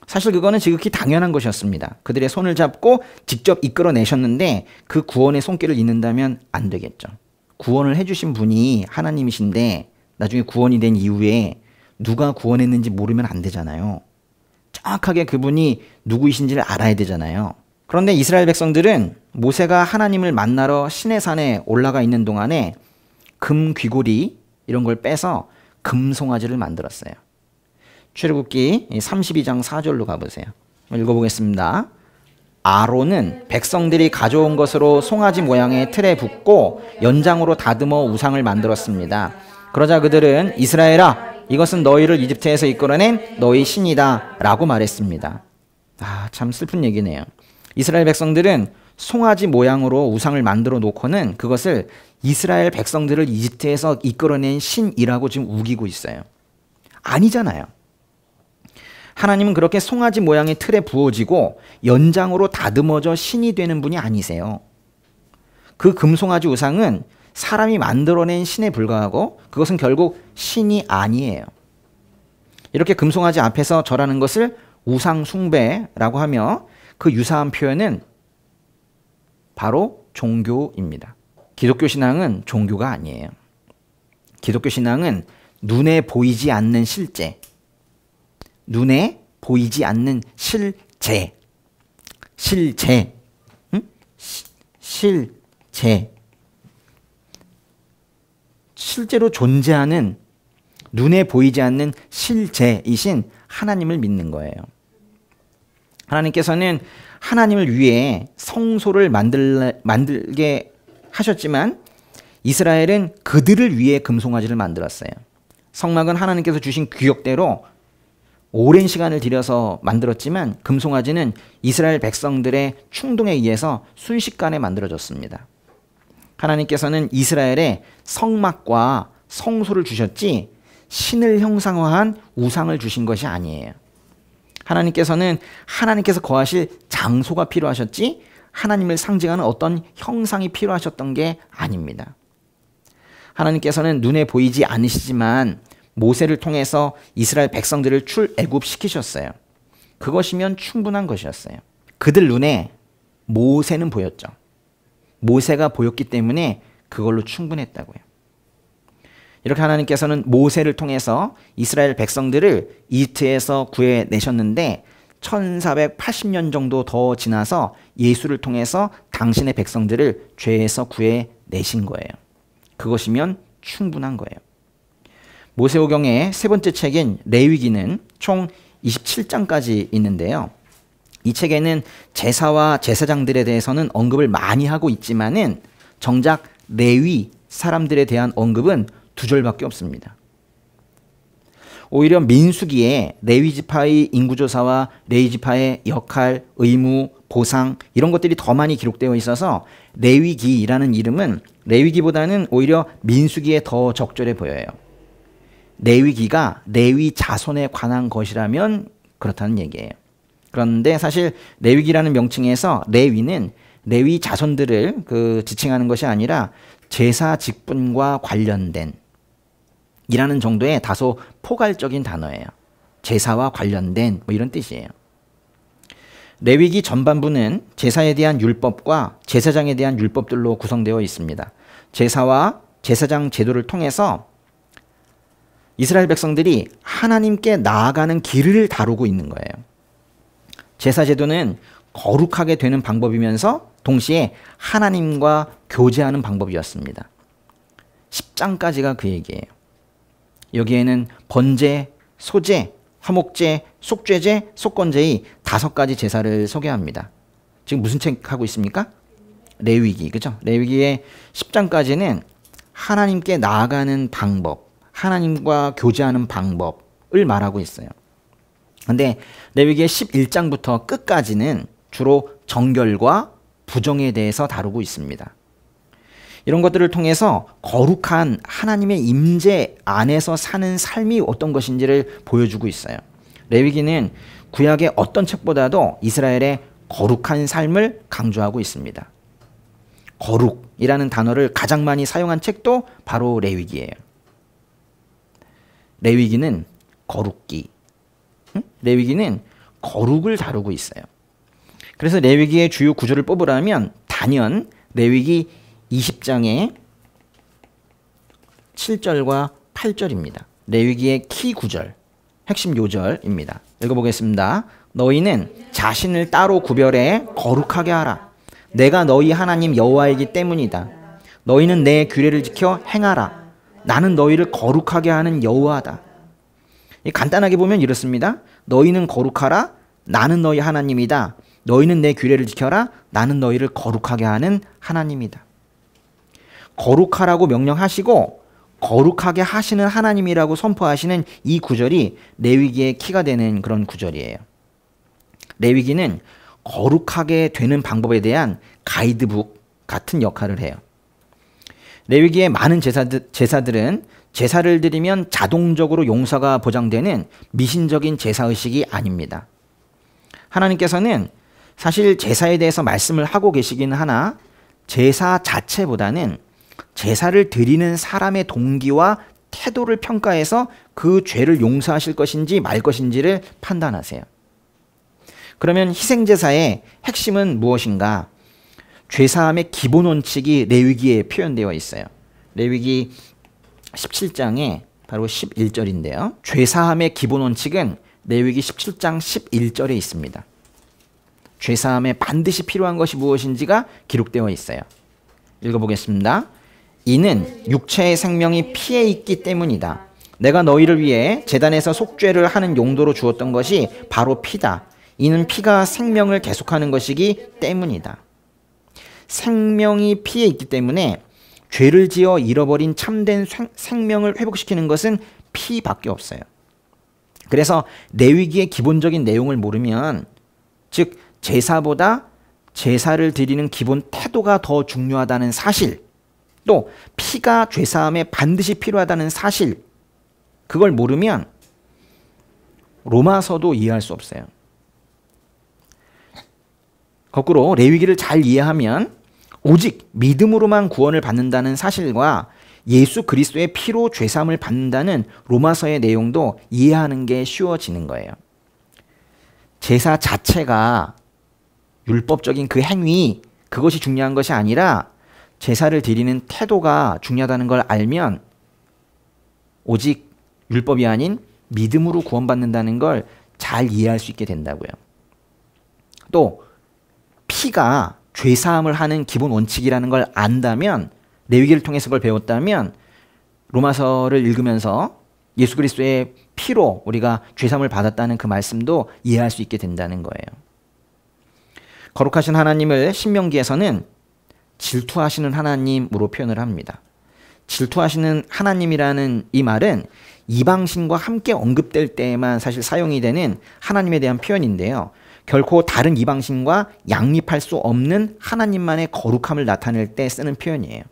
사실 그거는 지극히 당연한 것이었습니다. 그들의 손을 잡고 직접 이끌어내셨는데 그 구원의 손길을 잇는다면 안 되겠죠. 구원을 해주신 분이 하나님이신데 나중에 구원이 된 이후에 누가 구원했는지 모르면 안 되잖아요. 정확하게 그분이 누구이신지를 알아야 되잖아요. 그런데 이스라엘 백성들은 모세가 하나님을 만나러 시내산에 올라가 있는 동안에 금 귀고리 이런 걸 빼서 금송아지를 만들었어요. 출애굽기 32장 4절로 가보세요. 읽어보겠습니다. 아론은 백성들이 가져온 것으로 송아지 모양의 틀에 붓고 연장으로 다듬어 우상을 만들었습니다. 그러자 그들은 이스라엘아 이것은 너희를 이집트에서 이끌어낸 너희 신이다 라고 말했습니다. 참 슬픈 얘기네요. 이스라엘 백성들은 송아지 모양으로 우상을 만들어 놓고는 그것을 이스라엘 백성들을 이집트에서 이끌어낸 신이라고 지금 우기고 있어요. 아니잖아요. 하나님은 그렇게 송아지 모양의 틀에 부어지고 연장으로 다듬어져 신이 되는 분이 아니세요. 그 금송아지 우상은 사람이 만들어낸 신에 불과하고 그것은 결국 신이 아니에요. 이렇게 금송아지 앞에서 절하는 것을 우상 숭배라고 하며 그 유사한 표현은 바로 종교입니다. 기독교 신앙은 종교가 아니에요. 기독교 신앙은 눈에 보이지 않는 실제, 눈에 보이지 않는 실제, 실제로 존재하는 눈에 보이지 않는 실제이신 하나님을 믿는 거예요. 하나님께서는 하나님을 위해 성소를 만들게 하셨지만 이스라엘은 그들을 위해 금송아지를 만들었어요. 성막은 하나님께서 주신 규격대로 오랜 시간을 들여서 만들었지만 금송아지는 이스라엘 백성들의 충동에 의해서 순식간에 만들어졌습니다. 하나님께서는 이스라엘에 성막과 성소를 주셨지 신을 형상화한 우상을 주신 것이 아니에요. 하나님께서는 하나님께서 거하실 장소가 필요하셨지 하나님을 상징하는 어떤 형상이 필요하셨던 게 아닙니다. 하나님께서는 눈에 보이지 않으시지만 모세를 통해서 이스라엘 백성들을 출애굽시키셨어요. 그것이면 충분한 것이었어요. 그들 눈에 모세는 보였죠. 모세가 보였기 때문에 그걸로 충분했다고요. 이렇게 하나님께서는 모세를 통해서 이스라엘 백성들을 이집트에서 구해내셨는데 1480년 정도 더 지나서 예수를 통해서 당신의 백성들을 죄에서 구해내신 거예요. 그것이면 충분한 거예요. 모세오경의 세 번째 책인 레위기는 총 27장까지 있는데요. 이 책에는 제사와 제사장들에 대해서는 언급을 많이 하고 있지만은 정작 레위 사람들에 대한 언급은 2절밖에 없습니다. 오히려 민수기에 레위 지파의 인구조사와 레위 지파의 역할, 의무, 보상 이런 것들이 더 많이 기록되어 있어서 레위기라는 이름은 레위기보다는 오히려 민수기에 더 적절해 보여요. 레위기가 레위 자손에 관한 것이라면 그렇다는 얘기예요. 그런데 사실 레위기라는 명칭에서 레위는 레위 자손들을 지칭하는 것이 아니라 제사 직분과 관련된 이라는 정도의 다소 포괄적인 단어예요. 제사와 관련된 이런 뜻이에요. 레위기 전반부는 제사에 대한 율법과 제사장에 대한 율법들로 구성되어 있습니다. 제사와 제사장 제도를 통해서 이스라엘 백성들이 하나님께 나아가는 길을 다루고 있는 거예요. 제사 제도는 거룩하게 되는 방법이면서 동시에 하나님과 교제하는 방법이었습니다. 10장까지가 그 얘기예요. 여기에는 번제, 소제, 화목제, 속죄제, 속건제의 5가지 제사를 소개합니다. 지금 무슨 책 하고 있습니까? 레위기, 그죠? 레위기의 10장까지는 하나님께 나아가는 방법, 하나님과 교제하는 방법을 말하고 있어요. 근데 레위기의 11장부터 끝까지는 주로 정결과 부정에 대해서 다루고 있습니다. 이런 것들을 통해서 거룩한 하나님의 임재 안에서 사는 삶이 어떤 것인지를 보여주고 있어요. 레위기는 구약의 어떤 책보다도 이스라엘의 거룩한 삶을 강조하고 있습니다. 거룩이라는 단어를 가장 많이 사용한 책도 바로 레위기예요. 레위기는 거룩기, 레위기는 거룩을 다루고 있어요. 그래서 레위기의 주요 구조를 뽑으라면 단연 레위기 20장의 7절과 8절입니다. 레위기의 키 구절, 핵심 요절입니다. 읽어보겠습니다. 너희는 자신을 따로 구별해 거룩하게 하라. 내가 너희 하나님 여호와이기 때문이다. 너희는 내 규례를 지켜 행하라. 나는 너희를 거룩하게 하는 여호와다. 간단하게 보면 이렇습니다. 너희는 거룩하라. 나는 너희 하나님이다. 너희는 내 규례를 지켜라. 나는 너희를 거룩하게 하는 하나님이다. 거룩하라고 명령하시고 거룩하게 하시는 하나님이라고 선포하시는 이 구절이 레위기의 키가 되는 그런 구절이에요. 레위기는 거룩하게 되는 방법에 대한 가이드북 같은 역할을 해요. 레위기의 많은 제사들은 제사를 드리면 자동적으로 용서가 보장되는 미신적인 제사의식이 아닙니다. 하나님께서는 사실 제사에 대해서 말씀을 하고 계시기는 하나 제사 자체보다는 제사를 드리는 사람의 동기와 태도를 평가해서 그 죄를 용서하실 것인지 말 것인지를 판단하세요. 그러면 희생제사의 핵심은 무엇인가? 죄사함의 기본 원칙이 레위기에 표현되어 있어요. 레위기 17장에 바로 11절인데요. 죄사함의 기본 원칙은 레위기 17장 11절에 있습니다. 죄사함에 반드시 필요한 것이 무엇인지가 기록되어 있어요. 읽어보겠습니다. 이는 육체의 생명이 피에 있기 때문이다. 내가 너희를 위해 제단에서 속죄를 하는 용도로 주었던 것이 바로 피다. 이는 피가 생명을 계속하는 것이기 때문이다. 생명이 피에 있기 때문에 죄를 지어 잃어버린 참된 생명을 회복시키는 것은 피밖에 없어요. 그래서 레위기의 기본적인 내용을 모르면, 즉 제사보다 제사를 드리는 기본 태도가 더 중요하다는 사실, 또 피가 죄사함에 반드시 필요하다는 사실, 그걸 모르면 로마서도 이해할 수 없어요. 거꾸로 레위기를 잘 이해하면 오직 믿음으로만 구원을 받는다는 사실과 예수 그리스도의 피로 죄사함을 받는다는 로마서의 내용도 이해하는 게 쉬워지는 거예요. 제사 자체가 율법적인 그 행위, 그것이 중요한 것이 아니라 제사를 드리는 태도가 중요하다는 걸 알면 오직 율법이 아닌 믿음으로 구원받는다는 걸 잘 이해할 수 있게 된다고요. 또 피가 죄사함을 하는 기본 원칙이라는 걸 안다면, 레위기를 통해서 그걸 배웠다면 로마서를 읽으면서 예수 그리스도의 피로 우리가 죄사함을 받았다는 그 말씀도 이해할 수 있게 된다는 거예요. 거룩하신 하나님을 신명기에서는 질투하시는 하나님으로 표현을 합니다. 질투하시는 하나님이라는 이 말은 이방신과 함께 언급될 때에만 사실 사용이 되는 하나님에 대한 표현인데요. 결코 다른 이방신과 양립할 수 없는 하나님만의 거룩함을 나타낼 때 쓰는 표현이에요.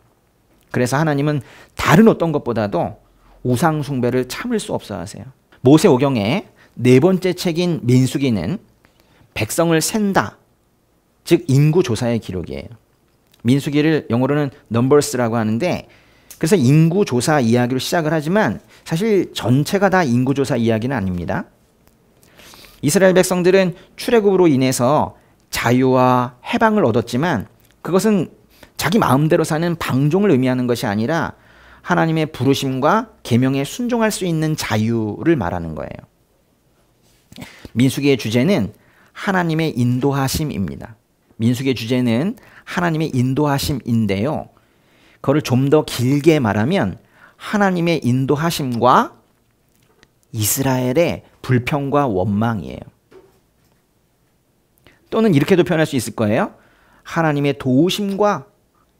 그래서 하나님은 다른 어떤 것보다도 우상 숭배를 참을 수 없어 하세요. 모세오경의 네 번째 책인 민수기는 백성을 센다, 즉 인구조사의 기록이에요. 민수기를 영어로는 넘버스라고 하는데, 그래서 인구조사 이야기로 시작을 하지만 사실 전체가 다 인구조사 이야기는 아닙니다. 이스라엘 백성들은 출애굽으로 인해서 자유와 해방을 얻었지만 그것은 자기 마음대로 사는 방종을 의미하는 것이 아니라 하나님의 부르심과 계명에 순종할 수 있는 자유를 말하는 거예요. 민수기의 주제는 하나님의 인도하심입니다. 민수기의 주제는 하나님의 인도하심인데요. 그거를 좀 더 길게 말하면 하나님의 인도하심과 이스라엘의 불평과 원망이에요. 또는 이렇게도 표현할 수 있을 거예요. 하나님의 도우심과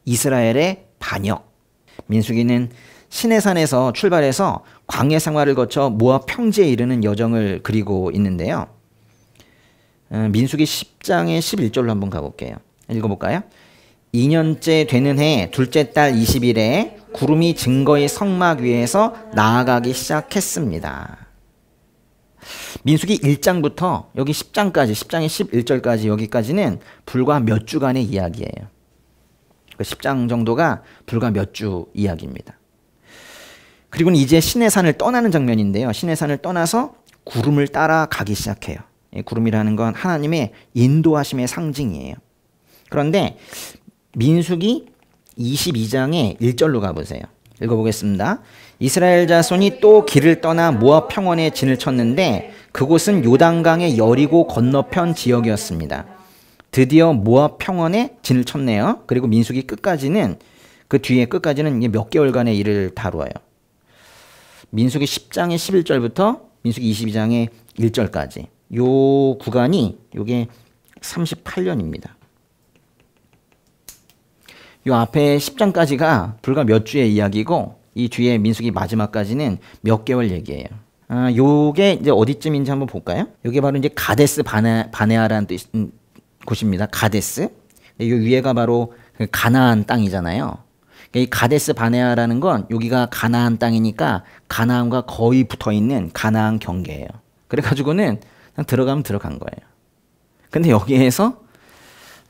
이스라엘의 반역. 민수기는 시내산에서 출발해서 광야 생활을 거쳐 모압 평지에 이르는 여정을 그리고 있는데요. 민수기 10장의 11절로 한번 가볼게요. 읽어볼까요? 2년째 되는 해 둘째 달 20일에 구름이 증거의 성막 위에서 나아가기 시작했습니다. 민수기 1장부터 여기 10장까지, 10장의 11절까지 여기까지는 불과 몇 주간의 이야기예요. 10장 정도가 불과 몇 주 이야기입니다. 그리고는 이제 시내산을 떠나는 장면인데요. 시내산을 떠나서 구름을 따라 가기 시작해요. 구름이라는 건 하나님의 인도하심의 상징이에요. 그런데 민수기 22장의 1절로 가보세요. 읽어보겠습니다. 이스라엘 자손이 또 길을 떠나 모압 평원에 진을 쳤는데 그곳은 요단강의 여리고 건너편 지역이었습니다. 드디어 모압 평원에 진을 쳤네요. 그리고 민수기 끝까지는 그 뒤에 끝까지는 몇 개월간의 일을 다루어요. 민수기 10장의 11절부터 민수기 22장의 1절까지 요 구간이 요게 38년입니다. 요 앞에 10장까지가 불과 몇 주의 이야기고 이 뒤에 민수기 마지막까지는 몇 개월 얘기예요. 요게 이제 어디쯤인지 한번 볼까요? 요게 바로 이제 가데스 바네아라는 곳입니다. 가데스. 요 위에가 바로 가나안 땅이잖아요. 이 가데스 바네아라는 건 여기가 가나안 땅이니까 가나안과 거의 붙어있는 가나안 경계예요. 그래가지고는 그냥 들어가면 들어간 거예요. 근데 여기에서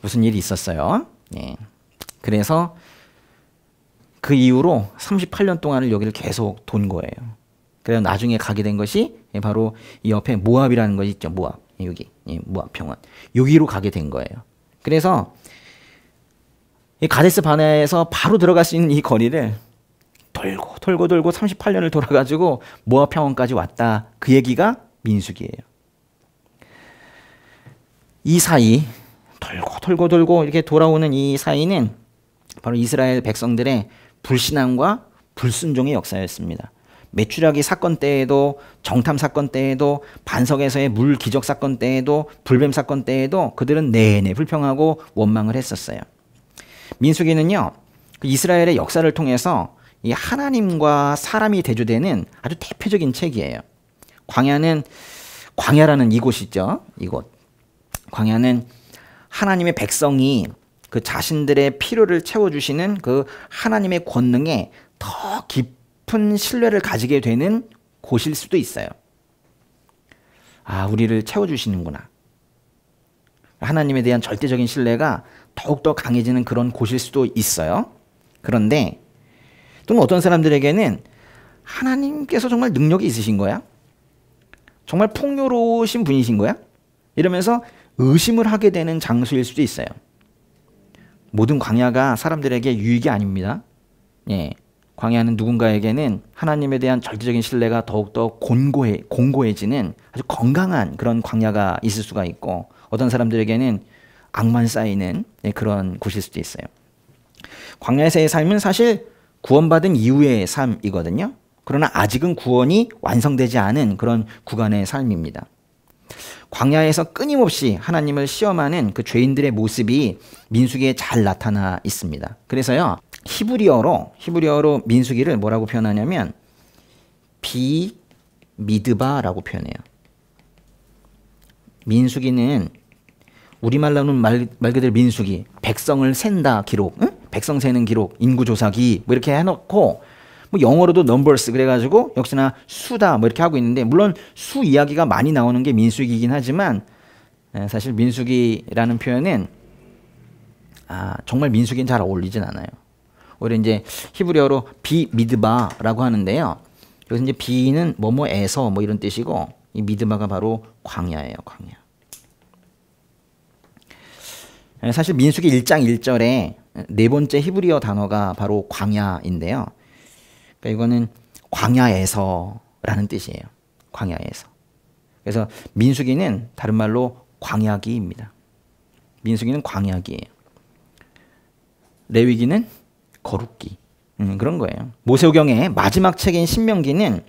무슨 일이 있었어요. 예. 그래서 그 이후로 38년 동안을 여기를 계속 돈 거예요. 그래서 나중에 가게 된 것이 바로 이 옆에 모압이라는 것이 있죠. 모압. 여기 모압 평원. 여기로 가게 된 거예요. 그래서 이 가데스 바네아에서 바로 들어갈 수 있는 이 거리를 돌고 38년을 돌아가지고 모압 평원까지 왔다. 그 얘기가 민수기예요. 이 사이 돌고 이렇게 돌아오는 이 사이는 바로 이스라엘 백성들의 불신앙과 불순종의 역사였습니다. 메추라기 사건 때에도, 정탐 사건 때에도, 반석에서의 물 기적 사건 때에도, 불뱀 사건 때에도 그들은 내내 불평하고 원망을 했었어요. 민수기는요, 이스라엘의 역사를 통해서 이 하나님과 사람이 대조되는 아주 대표적인 책이에요. 광야라는 이곳이죠. 이곳. 광야는 하나님의 백성이 그 자신들의 필요를 채워주시는 그 하나님의 권능에 더 깊은 신뢰를 가지게 되는 곳일 수도 있어요. 아, 우리를 채워주시는구나. 하나님에 대한 절대적인 신뢰가 더욱더 강해지는 그런 곳일 수도 있어요. 그런데 또는 어떤 사람들에게는 하나님께서 정말 능력이 있으신 거야? 정말 풍요로우신 분이신 거야? 이러면서 의심을 하게 되는 장소일 수도 있어요. 모든 광야가 사람들에게 유익이 아닙니다. 예, 광야는 누군가에게는 하나님에 대한 절대적인 신뢰가 더욱더 공고해지는 아주 건강한 그런 광야가 있을 수가 있고, 어떤 사람들에게는 악만 쌓이는 그런 곳일 수도 있어요. 광야에서의 삶은 사실 구원받은 이후의 삶이거든요. 그러나 아직은 구원이 완성되지 않은 그런 구간의 삶입니다. 광야에서 끊임없이 하나님을 시험하는 그 죄인들의 모습이 민수기에 잘 나타나 있습니다. 그래서요, 히브리어로 민수기를 뭐라고 표현하냐면 비미드바라고 표현해요. 민수기는 우리말로는 말 그대로 민수기, 백성을 센다 기록, 응? 백성 세는 기록, 인구조사기 뭐 이렇게 해놓고, 뭐 영어로도 numbers 그래가지고 역시나 수다 뭐 이렇게 하고 있는데, 물론 수 이야기가 많이 나오는 게 민수기이긴 하지만 사실 민수기라는 표현은 정말 민수기는 잘 어울리진 않아요. 오히려 이제 히브리어로 비미드바라고 하는데요. 여기서 이제 비는 뭐뭐에서 뭐 이런 뜻이고, 이 미드바가 바로 광야예요. 광야. 사실 민수기 1장 1절에 네 번째 히브리어 단어가 바로 광야인데요. 그러니까 이거는 광야에서라는 뜻이에요. 광야에서. 그래서 민수기는 다른 말로 광야기입니다. 민수기는 광야기예요. 레위기는 거룩기. 그런 거예요. 모세오경의 마지막 책인 신명기는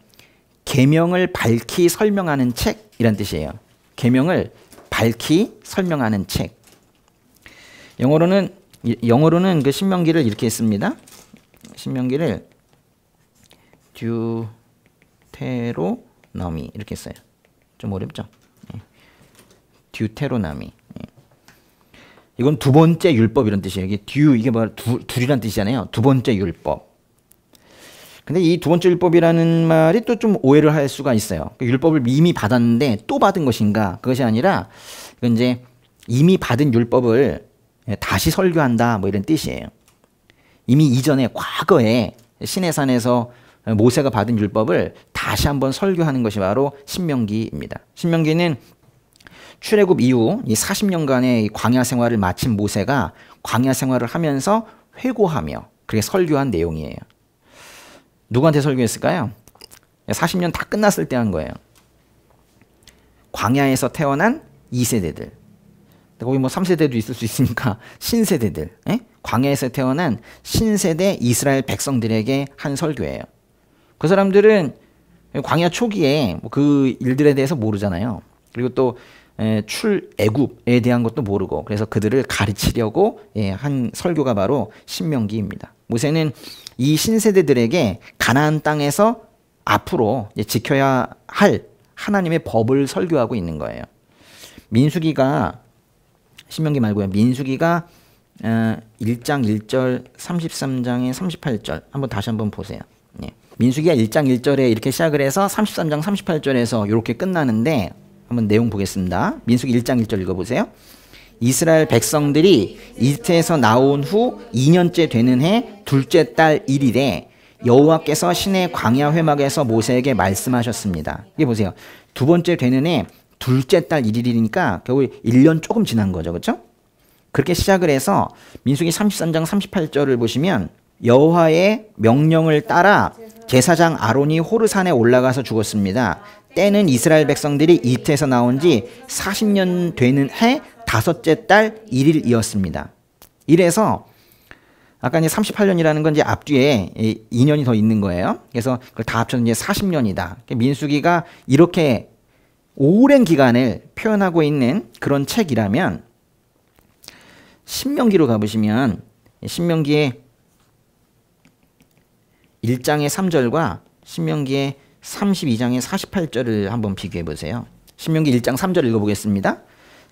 계명을 밝히 설명하는 책이란 뜻이에요. 계명을 밝히 설명하는 책. 영어로는 그 신명기를 이렇게 했습니다. 신명기를 듀테로노미 이렇게 써요. 좀 어렵죠? 듀테로노미. 이건 두 번째 율법 이런 뜻이에요. 이게 바로 둘이란 뜻이잖아요. 두 번째 율법. 근데 이 두 번째 율법이라는 말이 또 좀 오해를 할 수가 있어요. 율법을 이미 받았는데 또 받은 것인가? 그것이 아니라 이건 이제 이미 받은 율법을 다시 설교한다 뭐 이런 뜻이에요. 이미 이전에 과거에 시내산에서 모세가 받은 율법을 다시 한번 설교하는 것이 바로 신명기입니다. 신명기는 출애굽 이후 이 40년간의 광야 생활을 마친 모세가 광야 생활을 하면서 회고하며 그렇게 설교한 내용이에요. 누구한테 설교했을까요? 40년 다 끝났을 때 한 거예요. 광야에서 태어난 2세대들. 거기 뭐 3세대도 있을 수 있으니까 신세대들. 광야에서 태어난 신세대 이스라엘 백성들에게 한 설교예요. 그 사람들은 광야 초기에 그 일들에 대해서 모르잖아요. 그리고 또 출애굽에 대한 것도 모르고, 그래서 그들을 가르치려고 한 설교가 바로 신명기입니다. 모세는 이 신세대들에게 가나안 땅에서 앞으로 지켜야 할 하나님의 법을 설교하고 있는 거예요. 민수기가, 신명기 말고요, 민수기가 1장 1절, 33장의 38절 한번 다시 한번 보세요. 민수기가 1장 1절에 이렇게 시작을 해서 33장 38절에서 이렇게 끝나는데, 한번 내용 보겠습니다. 민수기 1장 1절 읽어보세요. 이스라엘 백성들이 이집트에서 나온 후 2년째 되는 해 둘째 달 1일에 여호와께서 시내 광야 회막에서 모세에게 말씀하셨습니다. 이게 보세요. 두 번째 되는 해 둘째 달 1일이니까 겨우 1년 조금 지난 거죠. 그렇죠? 그렇게 시작을 해서 민수기 33장 38절을 보시면 여호와의 명령을 따라 제사장 아론이 호르산에 올라가서 죽었습니다. 때는 이스라엘 백성들이 이집트에서 나온 지 40년 되는 해 다섯째 달 1일이었습니다. 이래서 아까 이제 38년이라는 건 이제 앞뒤에 2년이 더 있는 거예요. 그래서 그걸 다 합쳐서 이제 40년이다. 민수기가 이렇게 오랜 기간을 표현하고 있는 그런 책이라면, 신명기로 가보시면 신명기의 1장의 3절과 신명기의 32장의 48절을 한번 비교해 보세요. 신명기 1장 3절 읽어보겠습니다.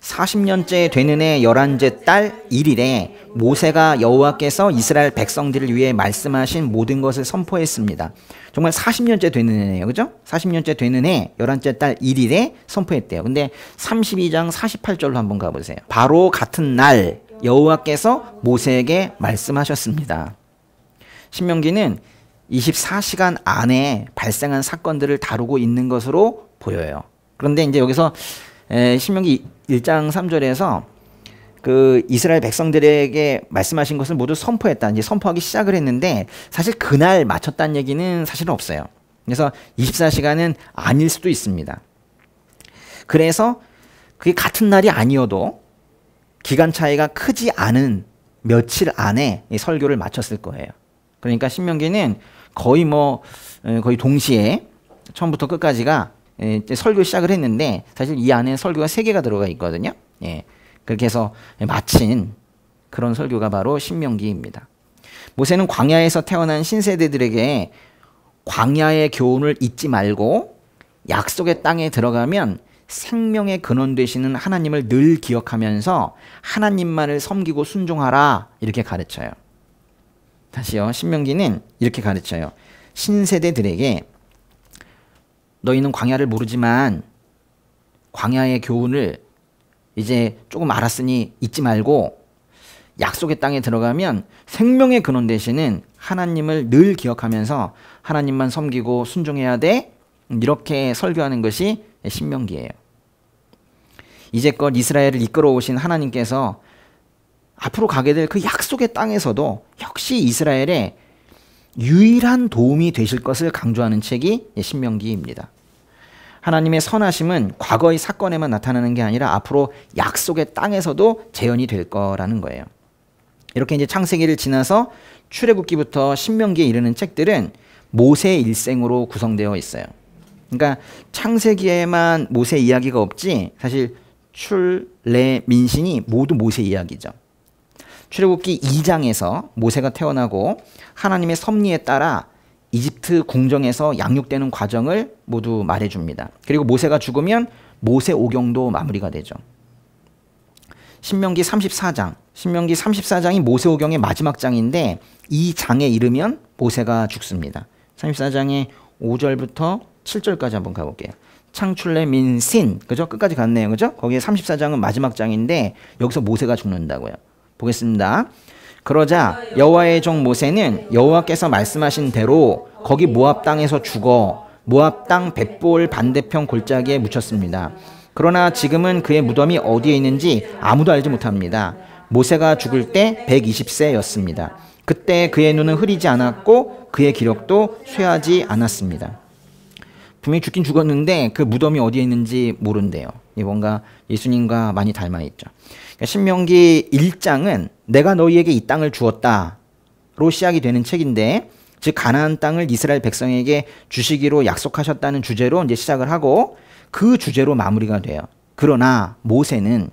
40년째 되는 해 11째 달 1일에 모세가 여호와께서 이스라엘 백성들을 위해 말씀하신 모든 것을 선포했습니다. 정말 40년째 되는 해네요. 그죠? 40년째 되는 해 11째 달 1일에 선포했대요. 근데 32장 48절로 한번 가보세요. 바로 같은 날 여호와께서 모세에게 말씀하셨습니다. 신명기는 24시간 안에 발생한 사건들을 다루고 있는 것으로 보여요. 그런데 이제 여기서 신명기 1장 3절에서 그 이스라엘 백성들에게 말씀하신 것을 모두 선포했다. 이제 선포하기 시작을 했는데, 사실 그날 마쳤다는 얘기는 사실은 없어요. 그래서 24시간은 아닐 수도 있습니다. 그래서 그게 같은 날이 아니어도 기간 차이가 크지 않은 며칠 안에 이 설교를 마쳤을 거예요. 그러니까 신명기는 거의 거의 동시에 처음부터 끝까지가 설교 시작을 했는데, 사실 이 안에 설교가 3개가 들어가 있거든요. 그렇게 해서 마친 그런 설교가 바로 신명기입니다. 모세는 광야에서 태어난 신세대들에게 광야의 교훈을 잊지 말고 약속의 땅에 들어가면 생명의 근원 되시는 하나님을 늘 기억하면서 하나님만을 섬기고 순종하라, 이렇게 가르쳐요. 다시요. 신명기는 이렇게 가르쳐요. 신세대들에게 너희는 광야를 모르지만 광야의 교훈을 이제 조금 알았으니 잊지 말고 약속의 땅에 들어가면 생명의 근원 되시는 하나님을 늘 기억하면서 하나님만 섬기고 순종해야 돼. 이렇게 설교하는 것이 신명기예요. 이제껏 이스라엘을 이끌어 오신 하나님께서 앞으로 가게 될 그 약속의 땅에서도 역시 이스라엘의 유일한 도움이 되실 것을 강조하는 책이 신명기입니다. 하나님의 선하심은 과거의 사건에만 나타나는 게 아니라 앞으로 약속의 땅에서도 재현이 될 거라는 거예요. 이렇게 이제 창세기를 지나서 출애굽기부터 신명기에 이르는 책들은 모세의 일생으로 구성되어 있어요. 그러니까 창세기에만 모세 이야기가 없지, 사실 출레민신이 모두 모세 이야기죠. 출애굽기 2장에서 모세가 태어나고 하나님의 섭리에 따라 이집트 궁정에서 양육되는 과정을 모두 말해줍니다. 그리고 모세가 죽으면 모세 오경도 마무리가 되죠. 신명기 34장이 모세 오경의 마지막 장인데, 이 장에 이르면 모세가 죽습니다. 34장의 5절부터 7절까지 한번 가볼게요. 창출레민신, 그죠? 끝까지 갔네요. 그죠? 거기에 34장은 마지막 장인데 여기서 모세가 죽는다고요. 보겠습니다. 그러자 여호와의 종 모세는 여호와께서 말씀하신 대로 거기 모압 땅에서 죽어 모압 땅 벳볼 반대편 골짜기에 묻혔습니다. 그러나 지금은 그의 무덤이 어디에 있는지 아무도 알지 못합니다. 모세가 죽을 때 120세였습니다. 그때 그의 눈은 흐리지 않았고 그의 기력도 쇠하지 않았습니다. 분명히 죽긴 죽었는데 그 무덤이 어디에 있는지 모른대요. 뭔가 예수님과 많이 닮아있죠. 그러니까 신명기 1장은 내가 너희에게 이 땅을 주었다로 시작이 되는 책인데, 즉 가나안 땅을 이스라엘 백성에게 주시기로 약속하셨다는 주제로 이제 시작을 하고 그 주제로 마무리가 돼요. 그러나 모세는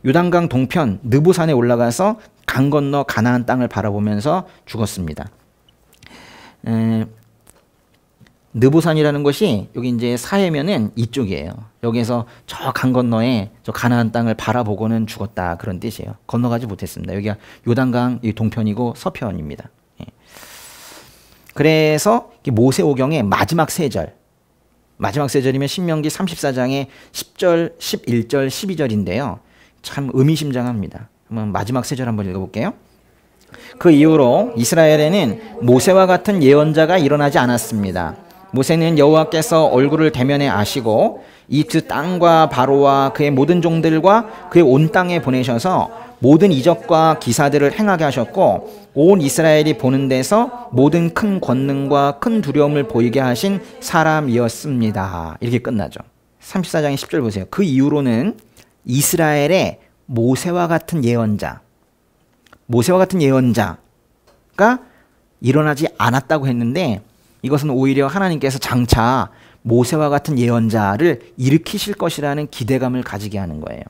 요단강 동편 느보산에 올라가서 강 건너 가나안 땅을 바라보면서 죽었습니다. 느보산이라는 것이 여기 이제 사해면은 이쪽이에요. 여기에서 저 강 건너에 저 가나안 땅을 바라보고는 죽었다, 그런 뜻이에요. 건너가지 못했습니다. 여기가 요단강 동편이고 서편입니다. 그래서 모세오경의 마지막 세 절이면 신명기 34장의 10절, 11절, 12절인데요. 참 의미심장합니다. 한번 마지막 세 절 한번 읽어볼게요. 그 이후로 이스라엘에는 모세와 같은 예언자가 일어나지 않았습니다. 모세는 여호와께서 얼굴을 대면에 아시고 이집트 땅과 바로와 그의 모든 종들과 그의 온 땅에 보내셔서 모든 이적과 기사들을 행하게 하셨고 온 이스라엘이 보는 데서 모든 큰 권능과 큰 두려움을 보이게 하신 사람이었습니다. 이렇게 끝나죠. 34장의 10절 보세요. 그 이후로는 이스라엘의 모세와 같은 예언자가 일어나지 않았다고 했는데, 이것은 오히려 하나님께서 장차 모세와 같은 예언자를 일으키실 것이라는 기대감을 가지게 하는 거예요.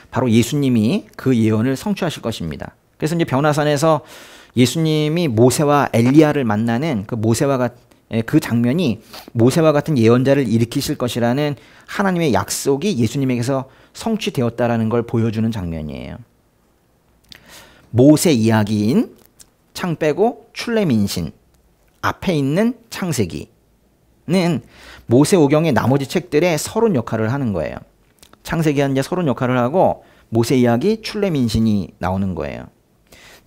바로 예수님이 그 예언을 성취하실 것입니다. 그래서 이제 변화산에서 예수님이 모세와 엘리야를 만나는 그 장면이 모세와 같은 예언자를 일으키실 것이라는 하나님의 약속이 예수님에게서 성취되었다라는 걸 보여주는 장면이에요. 모세 이야기인 창 빼고 출애민신 앞에 있는 창세기는 모세오경의 나머지 책들의 서론 역할을 하는 거예요. 창세기는 이제 서론 역할을 하고 모세 이야기, 출애민신이 나오는 거예요.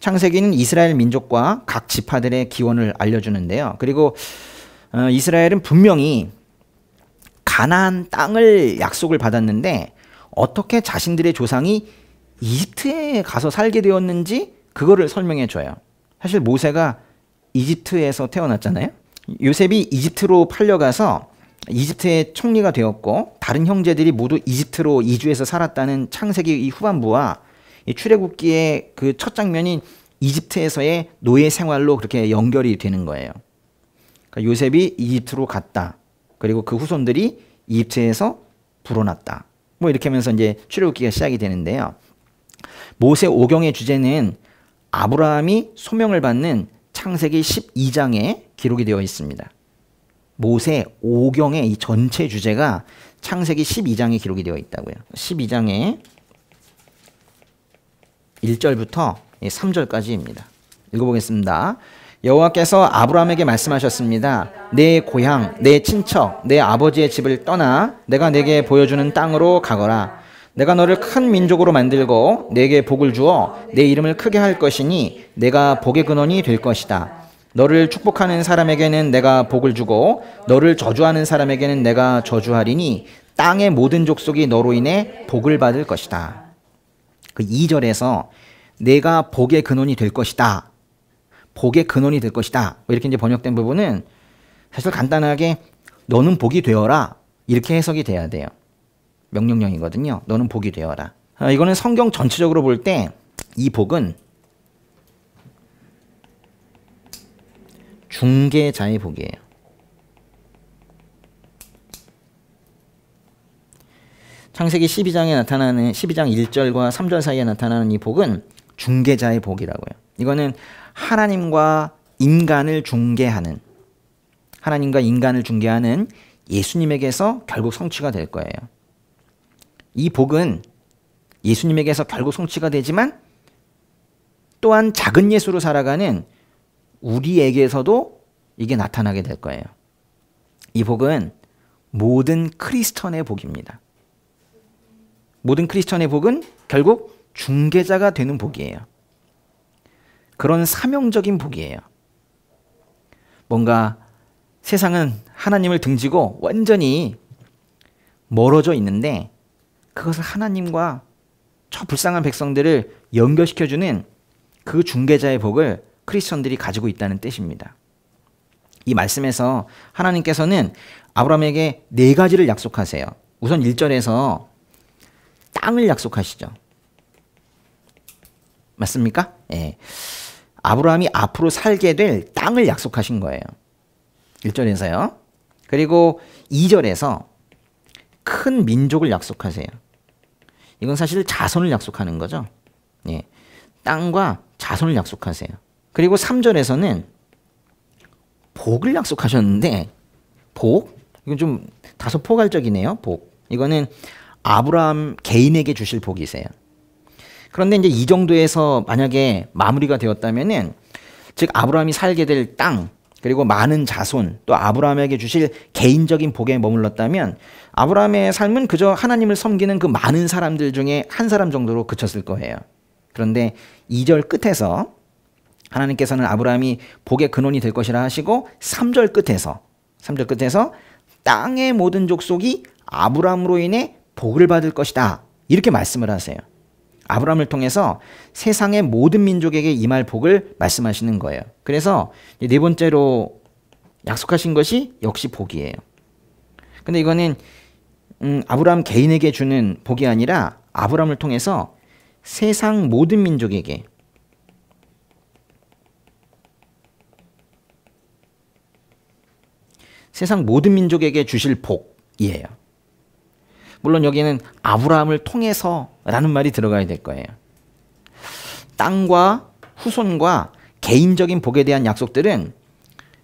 창세기는 이스라엘 민족과 각 지파들의 기원을 알려주는데요. 그리고 이스라엘은 분명히 가나안 땅을 약속을 받았는데 어떻게 자신들의 조상이 이집트에 가서 살게 되었는지 그거를 설명해 줘요. 사실 모세가 이집트에서 태어났잖아요. 요셉이 이집트로 팔려가서 이집트의 총리가 되었고 다른 형제들이 모두 이집트로 이주해서 살았다는 창세기 이 후반부와 이 출애굽기의 그 첫 장면인 이집트에서의 노예 생활로 그렇게 연결이 되는 거예요. 그러니까 요셉이 이집트로 갔다. 그리고 그 후손들이 이집트에서 불어났다. 뭐 이렇게 하면서 이제 출애굽기가 시작이 되는데요. 모세 오경의 주제는 아브라함이 소명을 받는 창세기 12장에 기록이 되어 있습니다. 모세 오경의 이 전체 주제가 창세기 12장에 기록이 되어 있다고요. 12장에 1절부터 3절까지입니다. 읽어보겠습니다. 여호와께서 아브라함에게 말씀하셨습니다. 내 고향, 내 친척, 내 아버지의 집을 떠나 내가 내게 보여주는 땅으로 가거라. 내가 너를 큰 민족으로 만들고 내게 복을 주어 내 이름을 크게 할 것이니 내가 복의 근원이 될 것이다. 너를 축복하는 사람에게는 내가 복을 주고 너를 저주하는 사람에게는 내가 저주하리니 땅의 모든 족속이 너로 인해 복을 받을 것이다. 그 2절에서 내가 복의 근원이 될 것이다. 복의 근원이 될 것이다. 이렇게 이제 번역된 부분은 사실 간단하게 너는 복이 되어라. 이렇게 해석이 돼야 돼요. 명령형이거든요. 너는 복이 되어라. 이거는 성경 전체적으로 볼 때 이 복은 중개자의 복이에요. 창세기 12장에 나타나는 12장 1절과 3절 사이에 나타나는 이 복은 중개자의 복이라고요. 이거는 하나님과 인간을 중개하는 예수님에게서 결국 성취가 될 거예요. 이 복은 예수님에게서 결국 성취가 되지만 또한 작은 예수로 살아가는 우리에게서도 이게 나타나게 될 거예요. 이 복은 모든 크리스천의 복입니다. 모든 크리스천의 복은 결국 중개자가 되는 복이에요. 그런 사명적인 복이에요. 뭔가 세상은 하나님을 등지고 완전히 멀어져 있는데 그것을 하나님과 저 불쌍한 백성들을 연결시켜주는 그 중개자의 복을 크리스천들이 가지고 있다는 뜻입니다. 이 말씀에서 하나님께서는 아브라함에게 네 가지를 약속하세요. 우선 1절에서 땅을 약속하시죠. 맞습니까? 예. 아브라함이 앞으로 살게 될 땅을 약속하신 거예요. 1절에서요. 그리고 2절에서 큰 민족을 약속하세요. 이건 사실 자손을 약속하는 거죠. 예. 땅과 자손을 약속하세요. 그리고 3절에서는 복을 약속하셨는데, 복? 이건 좀 다소 포괄적이네요. 복. 이거는 아브라함 개인에게 주실 복이세요. 그런데 이제 이 정도에서 만약에 마무리가 되었다면은, 즉 아브라함이 살게 될 땅, 그리고 많은 자손, 또 아브라함에게 주실 개인적인 복에 머물렀다면 아브라함의 삶은 그저 하나님을 섬기는 그 많은 사람들 중에 한 사람 정도로 그쳤을 거예요. 그런데 2절 끝에서 하나님께서는 아브라함이 복의 근원이 될 것이라 하시고 3절 끝에서 땅의 모든 족속이 아브라함으로 인해 복을 받을 것이다. 이렇게 말씀을 하세요. 아브라함을 통해서 세상의 모든 민족에게 임할 복을 말씀하시는 거예요. 그래서 네 번째로 약속하신 것이 역시 복이에요. 근데 이거는 아브라함 개인에게 주는 복이 아니라 아브라함을 통해서 세상 모든 민족에게, 세상 모든 민족에게 주실 복이에요. 물론 여기는 아브라함을 통해서라는 말이 들어가야 될 거예요. 땅과 후손과 개인적인 복에 대한 약속들은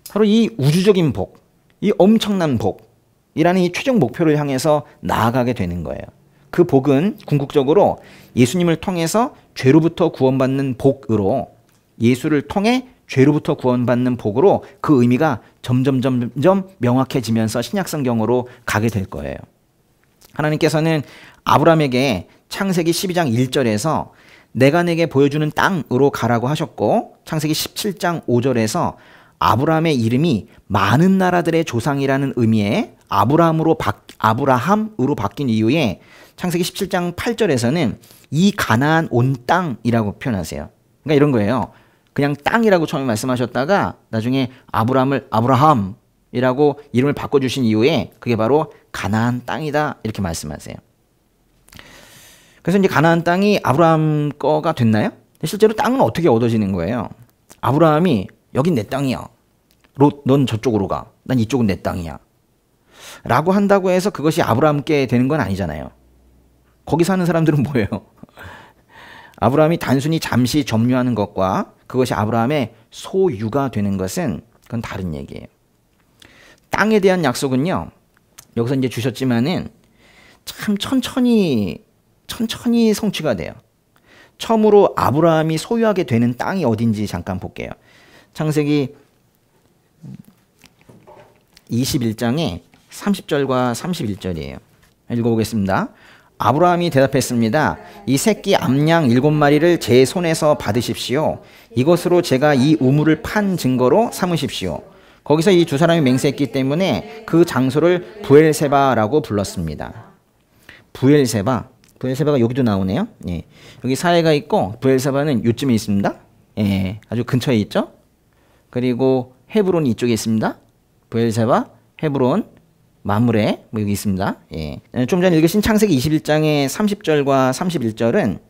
바로 이 우주적인 복, 이 엄청난 복이라는 이 최종 목표를 향해서 나아가게 되는 거예요. 그 복은 궁극적으로 예수님을 통해서 죄로부터 구원받는 복으로, 예수를 통해 죄로부터 구원받는 복으로 그 의미가 점점 명확해지면서 신약성경으로 가게 될 거예요. 하나님께서는 아브라함에게 창세기 12장 1절에서 내가 내게 보여주는 땅으로 가라고 하셨고, 창세기 17장 5절에서 아브라함의 이름이 많은 나라들의 조상이라는 의미의 아브라함으로 바뀐 이후에 창세기 17장 8절에서는 이 가나안 온 땅이라고 표현하세요. 그러니까 이런 거예요. 그냥 땅이라고 처음에 말씀하셨다가 나중에 아브라함을 아브라함이라고 이름을 바꿔주신 이후에 그게 바로 가나안 땅이다 이렇게 말씀하세요. 그래서 이제 가나안 땅이 아브라함 거가 됐나요? 실제로 땅은 어떻게 얻어지는 거예요? 아브라함이 여긴 내 땅이야. 롯, 넌 저쪽으로 가. 난 이쪽은 내 땅이야. 라고 한다고 해서 그것이 아브라함께 되는 건 아니잖아요. 거기 사는 사람들은 뭐예요? 아브라함이 단순히 잠시 점유하는 것과 그것이 아브라함의 소유가 되는 것은 그건 다른 얘기예요. 땅에 대한 약속은요, 여기서 이제 주셨지만은 참 천천히 성취가 돼요. 처음으로 아브라함이 소유하게 되는 땅이 어딘지 잠깐 볼게요. 창세기 21장에 30절과 31절이에요. 읽어보겠습니다. 아브라함이 대답했습니다. 이 새끼 암양 7마리를 제 손에서 받으십시오. 이것으로 제가 이 우물을 판 증거로 삼으십시오. 거기서 이 두 사람이 맹세했기 때문에 그 장소를 부엘세바라고 불렀습니다. 부엘세바가 여기도 나오네요. 예. 여기 사해가 있고 부엘세바는 요쯤에 있습니다. 예. 아주 근처에 있죠. 그리고 헤브론이 이쪽에 있습니다. 부엘세바, 헤브론, 마므레 여기 있습니다. 예. 좀 전에 읽으신 창세기 21장의 30절과 31절은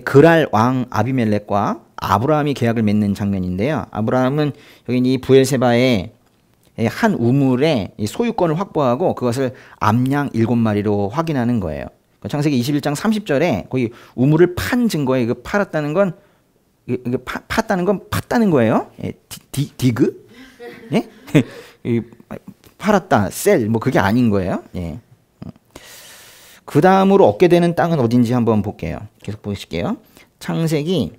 그랄 왕 아비멜렉과 아브라함이 계약을 맺는 장면인데요. 아브라함은 여기 이 부엘세바의 한 우물의 소유권을 확보하고 그것을 암양 7마리로 확인하는 거예요. 창세기 21장 30절에 거기 우물을 판 증거에 팔았다는 건 팠다는 거예요. 디그? 예? 팔았다, 셀, 그게 아닌 거예요. 예. 그 다음으로 얻게 되는 땅은 어딘지 한번 볼게요. 계속 보실게요. 창세기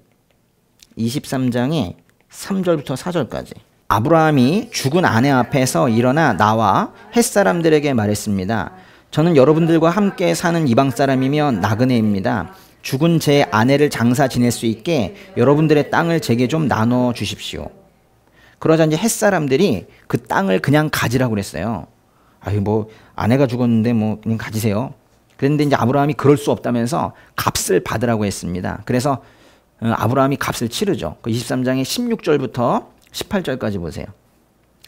23장의 3절부터 4절까지. 아브라함이 죽은 아내 앞에서 일어나 나와 햇사람들에게 말했습니다. 저는 여러분들과 함께 사는 이방 사람이며 나그네입니다. 죽은 제 아내를 장사 지낼 수 있게 여러분들의 땅을 제게 좀 나눠 주십시오. 그러자 이제 햇사람들이 그 땅을 그냥 가지라고 그랬어요. 아유 뭐 아내가 죽었는데 뭐 그냥 가지세요. 그런데 이제 아브라함이 그럴 수 없다면서 값을 받으라고 했습니다. 그래서 아브라함이 값을 치르죠. 그 23장의 16절부터 18절까지 보세요.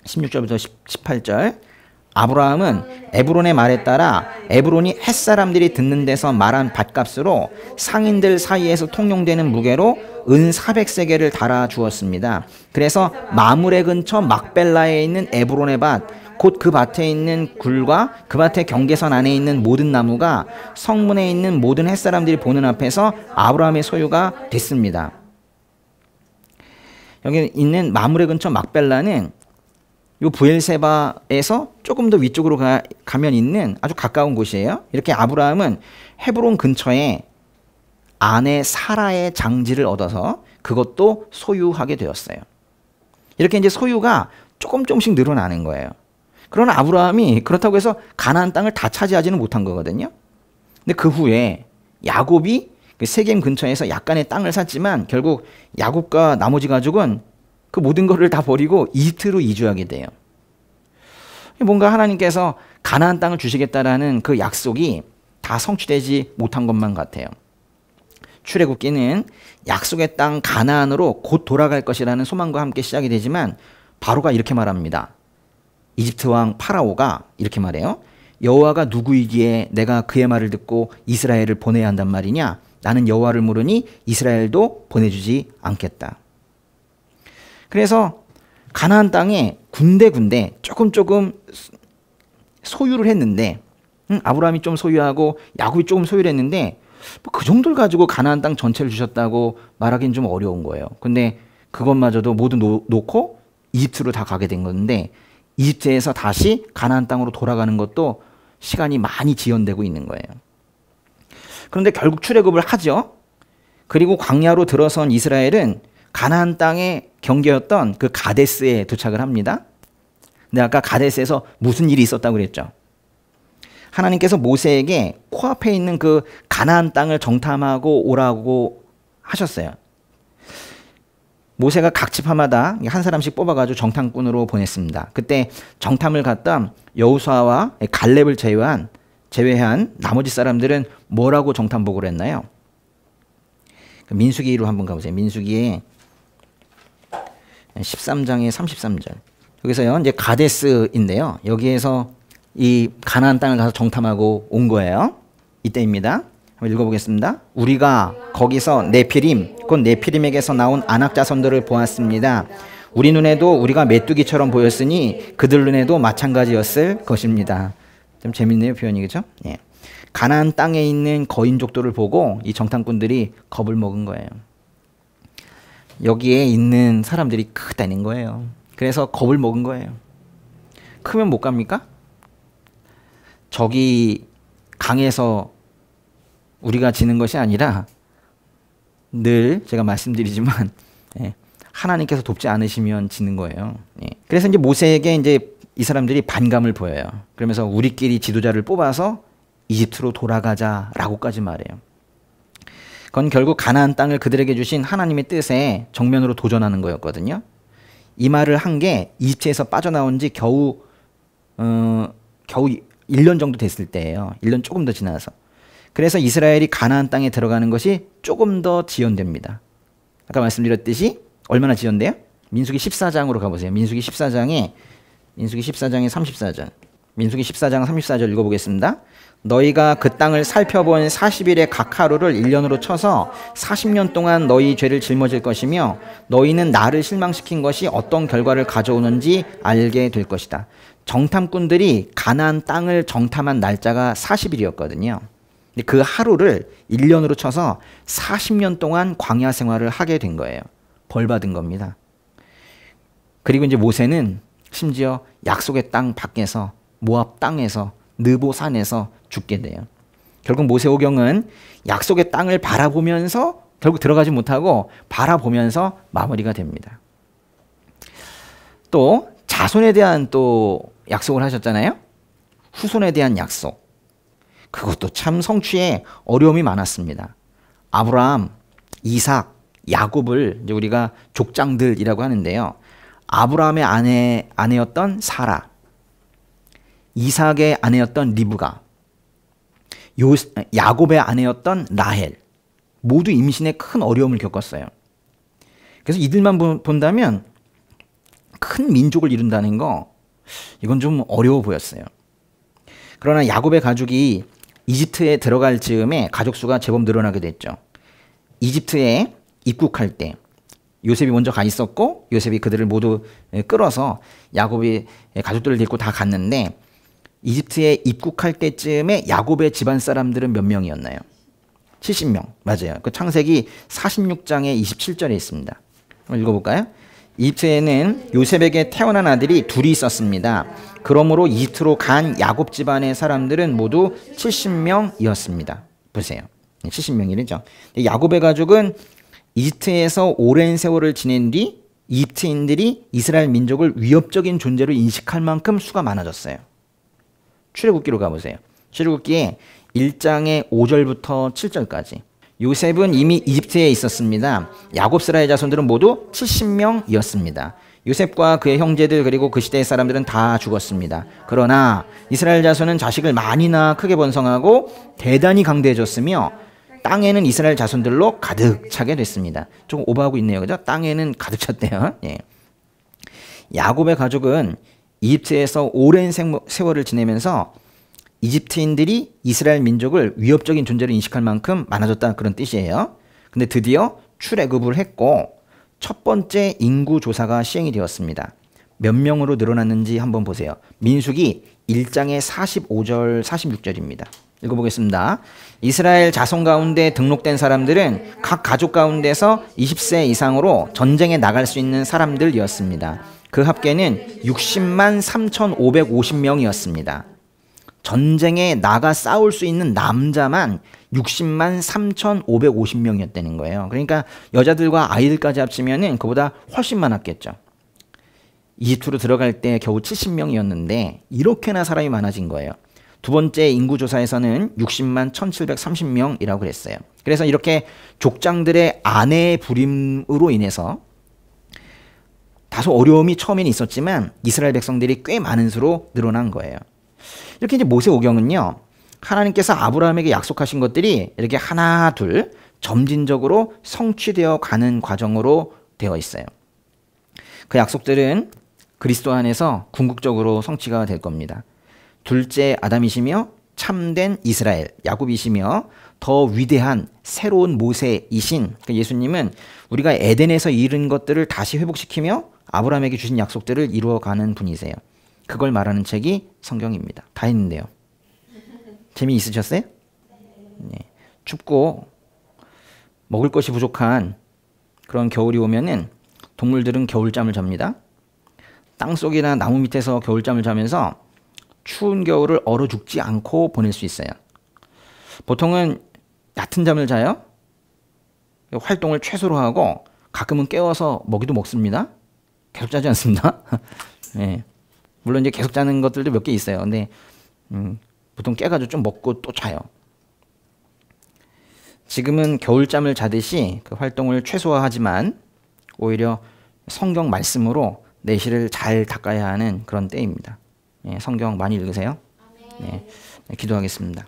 16절부터 18절. 아브라함은 에브론의 말에 따라 에브론이 햇사람들이 듣는 데서 말한 밭값으로 상인들 사이에서 통용되는 무게로 은 400세겔을 달아 주었습니다. 그래서 마므레 근처 막벨라에 있는 에브론의 밭, 곧 그 밭에 있는 굴과 그 밭의 경계선 안에 있는 모든 나무가 성문에 있는 모든 햇사람들이 보는 앞에서 아브라함의 소유가 됐습니다. 여기 있는 마므레 근처 막벨라는 요 부엘세바에서 조금 더 위쪽으로 가면 있는 아주 가까운 곳이에요. 이렇게 아브라함은 헤브론 근처에 아내 사라의 장지를 얻어서 그것도 소유하게 되었어요. 이렇게 이제 소유가 조금씩 늘어나는 거예요. 그러나 아브라함이 그렇다고 해서 가나안 땅을 다 차지하지는 못한 거거든요. 근데 그 후에 야곱이 그 세겜 근처에서 약간의 땅을 샀지만 결국 야곱과 나머지 가족은 그 모든 것을 다 버리고 이집트로 이주하게 돼요. 뭔가 하나님께서 가나안 땅을 주시겠다라는 그 약속이 다 성취되지 못한 것만 같아요. 출애굽기는 약속의 땅 가나안으로 곧 돌아갈 것이라는 소망과 함께 시작이 되지만 바로가 이렇게 말합니다. 이집트 왕 파라오가 이렇게 말해요. 여호와가 누구이기에 내가 그의 말을 듣고 이스라엘을 보내야 한단 말이냐? 나는 여호와를 모르니 이스라엘도 보내주지 않겠다. 그래서 가나안 땅에 군데군데 조금 소유를 했는데 아브라함이 좀 소유하고 야곱이 조금 소유를 했는데 뭐 그 정도를 가지고 가나안 땅 전체를 주셨다고 말하기는 좀 어려운 거예요. 근데 그것마저도 모두 놓고 이집트로 다 가게 된 건데 이집트에서 다시 가나안 땅으로 돌아가는 것도 시간이 많이 지연되고 있는 거예요. 그런데 결국 출애굽을 하죠. 그리고 광야로 들어선 이스라엘은 가나안 땅의 경계였던 그 가데스에 도착을 합니다. 근데 아까 가데스에서 무슨 일이 있었다고 그랬죠? 하나님께서 모세에게 코앞에 있는 그 가나안 땅을 정탐하고 오라고 하셨어요. 모세가 각 지파마다 한 사람씩 뽑아가지고 정탐꾼으로 보냈습니다. 그때 정탐을 갔던 여호수아와 갈렙을 제외한 나머지 사람들은 뭐라고 정탐 보고를 했나요? 민수기로 한번 가보세요. 민수기에 13장의 33절. 여기서요, 이제 가데스인데요. 여기에서 이 가나안 땅을 가서 정탐하고 온 거예요. 이때입니다. 한번 읽어보겠습니다. 우리가 거기서 네피림, 곧 네피림에게서 나온 아낙 자손들을 보았습니다. 우리 눈에도 우리가 메뚜기처럼 보였으니 그들 눈에도 마찬가지였을 것입니다. 좀 재밌네요, 표현이. 그죠? 예. 가나안 땅에 있는 거인족들을 보고 이 정탐꾼들이 겁을 먹은 거예요. 여기에 있는 사람들이 크다는 거예요. 그래서 겁을 먹은 거예요. 크면 못 갑니까? 저기 강에서 우리가 지는 것이 아니라 늘 제가 말씀드리지만 하나님께서 돕지 않으시면 지는 거예요. 그래서 이제 모세에게 이제 이 사람들이 반감을 보여요. 그러면서 우리끼리 지도자를 뽑아서 이집트로 돌아가자라고까지 말해요. 그건 결국 가나안 땅을 그들에게 주신 하나님의 뜻에 정면으로 도전하는 거였거든요. 이 말을 한 게 이집트에서 빠져나온 지 겨우 1년 정도 됐을 때예요. 1년 조금 더 지나서. 그래서 이스라엘이 가나안 땅에 들어가는 것이 조금 더 지연됩니다. 아까 말씀드렸듯이 얼마나 지연돼요? 민수기 14장으로 가보세요. 민수기 14장의 34절. 민수기 14장 34절 읽어보겠습니다. 너희가 그 땅을 살펴본 40일의 각 하루를 1년으로 쳐서 40년 동안 너희 죄를 짊어질 것이며 너희는 나를 실망시킨 것이 어떤 결과를 가져오는지 알게 될 것이다. 정탐꾼들이 가나안 땅을 정탐한 날짜가 40일이었거든요. 그 하루를 1년으로 쳐서 40년 동안 광야 생활을 하게 된 거예요. 벌 받은 겁니다. 그리고 이제 모세는 심지어 약속의 땅 밖에서 모압 땅에서 느보 산에서 죽게 돼요. 결국 모세오경은 약속의 땅을 바라보면서 결국 들어가지 못하고 바라보면서 마무리가 됩니다. 또 자손에 대한 또 약속을 하셨잖아요. 후손에 대한 약속. 그것도 참 성취에 어려움이 많았습니다. 아브라함, 이삭, 야곱을 이제 우리가 족장들이라고 하는데요. 아브라함의 아내였던 사라, 이삭의 아내였던 리브가, 야곱의 아내였던 라헬, 모두 임신에 큰 어려움을 겪었어요. 그래서 이들만 본다면 큰 민족을 이룬다는 거, 이건 좀 어려워 보였어요. 그러나 야곱의 가족이 이집트에 들어갈 즈음에 가족 수가 제법 늘어나게 됐죠. 이집트에 입국할 때 요셉이 먼저 가 있었고, 요셉이 그들을 모두 끌어서 야곱이 가족들을 데리고 다 갔는데, 이집트에 입국할 때쯤에 야곱의 집안 사람들은 몇 명이었나요? 70명. 맞아요. 그 창세기 46장의 27절에 있습니다. 한번 읽어볼까요? 이집트에는 요셉에게 태어난 아들이 둘이 있었습니다. 그러므로 이집트로 간 야곱 집안의 사람들은 모두 70명이었습니다. 보세요. 70명이죠. 야곱의 가족은 이집트에서 오랜 세월을 지낸 뒤 이집트인들이 이스라엘 민족을 위협적인 존재로 인식할 만큼 수가 많아졌어요. 출애굽기로 가보세요. 출애굽기에 1장의 5절부터 7절까지. 요셉은 이미 이집트에 있었습니다. 야곱스라의 자손들은 모두 70명이었습니다. 요셉과 그의 형제들 그리고 그 시대의 사람들은 다 죽었습니다. 그러나 이스라엘 자손은 자식을 많이나 크게 번성하고 대단히 강대해졌으며 땅에는 이스라엘 자손들로 가득 차게 됐습니다. 조금 오버하고 있네요. 그죠? 땅에는 가득 찼대요. 예. 야곱의 가족은 이집트에서 오랜 세월을 지내면서 이집트인들이 이스라엘 민족을 위협적인 존재로 인식할 만큼 많아졌다, 그런 뜻이에요. 근데 드디어 출애굽을 했고 첫 번째 인구 조사가 시행이 되었습니다. 몇 명으로 늘어났는지 한번 보세요. 민수기 1장의 45절 46절입니다. 읽어보겠습니다. 이스라엘 자손 가운데 등록된 사람들은 각 가족 가운데서 20세 이상으로 전쟁에 나갈 수 있는 사람들이었습니다. 그 합계는 60만 3,550명이었습니다. 전쟁에 나가 싸울 수 있는 남자만 60만 3,550명이었다는 거예요. 그러니까 여자들과 아이들까지 합치면은 그보다 훨씬 많았겠죠. 이집트로 들어갈 때 겨우 70명이었는데 이렇게나 사람이 많아진 거예요. 두 번째 인구조사에서는 60만 1,730명이라고 그랬어요. 그래서 이렇게 족장들의 아내의 부림으로 인해서 다소 어려움이 처음에는 있었지만 이스라엘 백성들이 꽤 많은 수로 늘어난 거예요. 이렇게 이제 모세오경은요, 하나님께서 아브라함에게 약속하신 것들이 이렇게 하나 둘 점진적으로 성취되어 가는 과정으로 되어 있어요. 그 약속들은 그리스도 안에서 궁극적으로 성취가 될 겁니다. 둘째 아담이시며 참된 이스라엘 야곱이시며 더 위대한 새로운 모세이신 예수님은 우리가 에덴에서 잃은 것들을 다시 회복시키며 아브라함에게 주신 약속들을 이루어가는 분이세요. 그걸 말하는 책이 성경입니다. 다 했는데요. 재미있으셨어요? 네. 춥고 먹을 것이 부족한 그런 겨울이 오면은 동물들은 겨울잠을 잡니다. 땅속이나 나무 밑에서 겨울잠을 자면서 추운 겨울을 얼어 죽지 않고 보낼 수 있어요. 보통은 얕은 잠을 자요. 활동을 최소로 하고 가끔은 깨워서 먹이도 먹습니다. 계속 자지 않습니다. 네. 물론 이제 계속 자는 것들도 몇 개 있어요. 근데 보통 깨가지고 좀 먹고 또 자요. 지금은 겨울잠을 자듯이 그 활동을 최소화하지만 오히려 성경 말씀으로 내실을 잘 닦아야 하는 그런 때입니다. 예, 성경 많이 읽으세요. 네, 기도하겠습니다.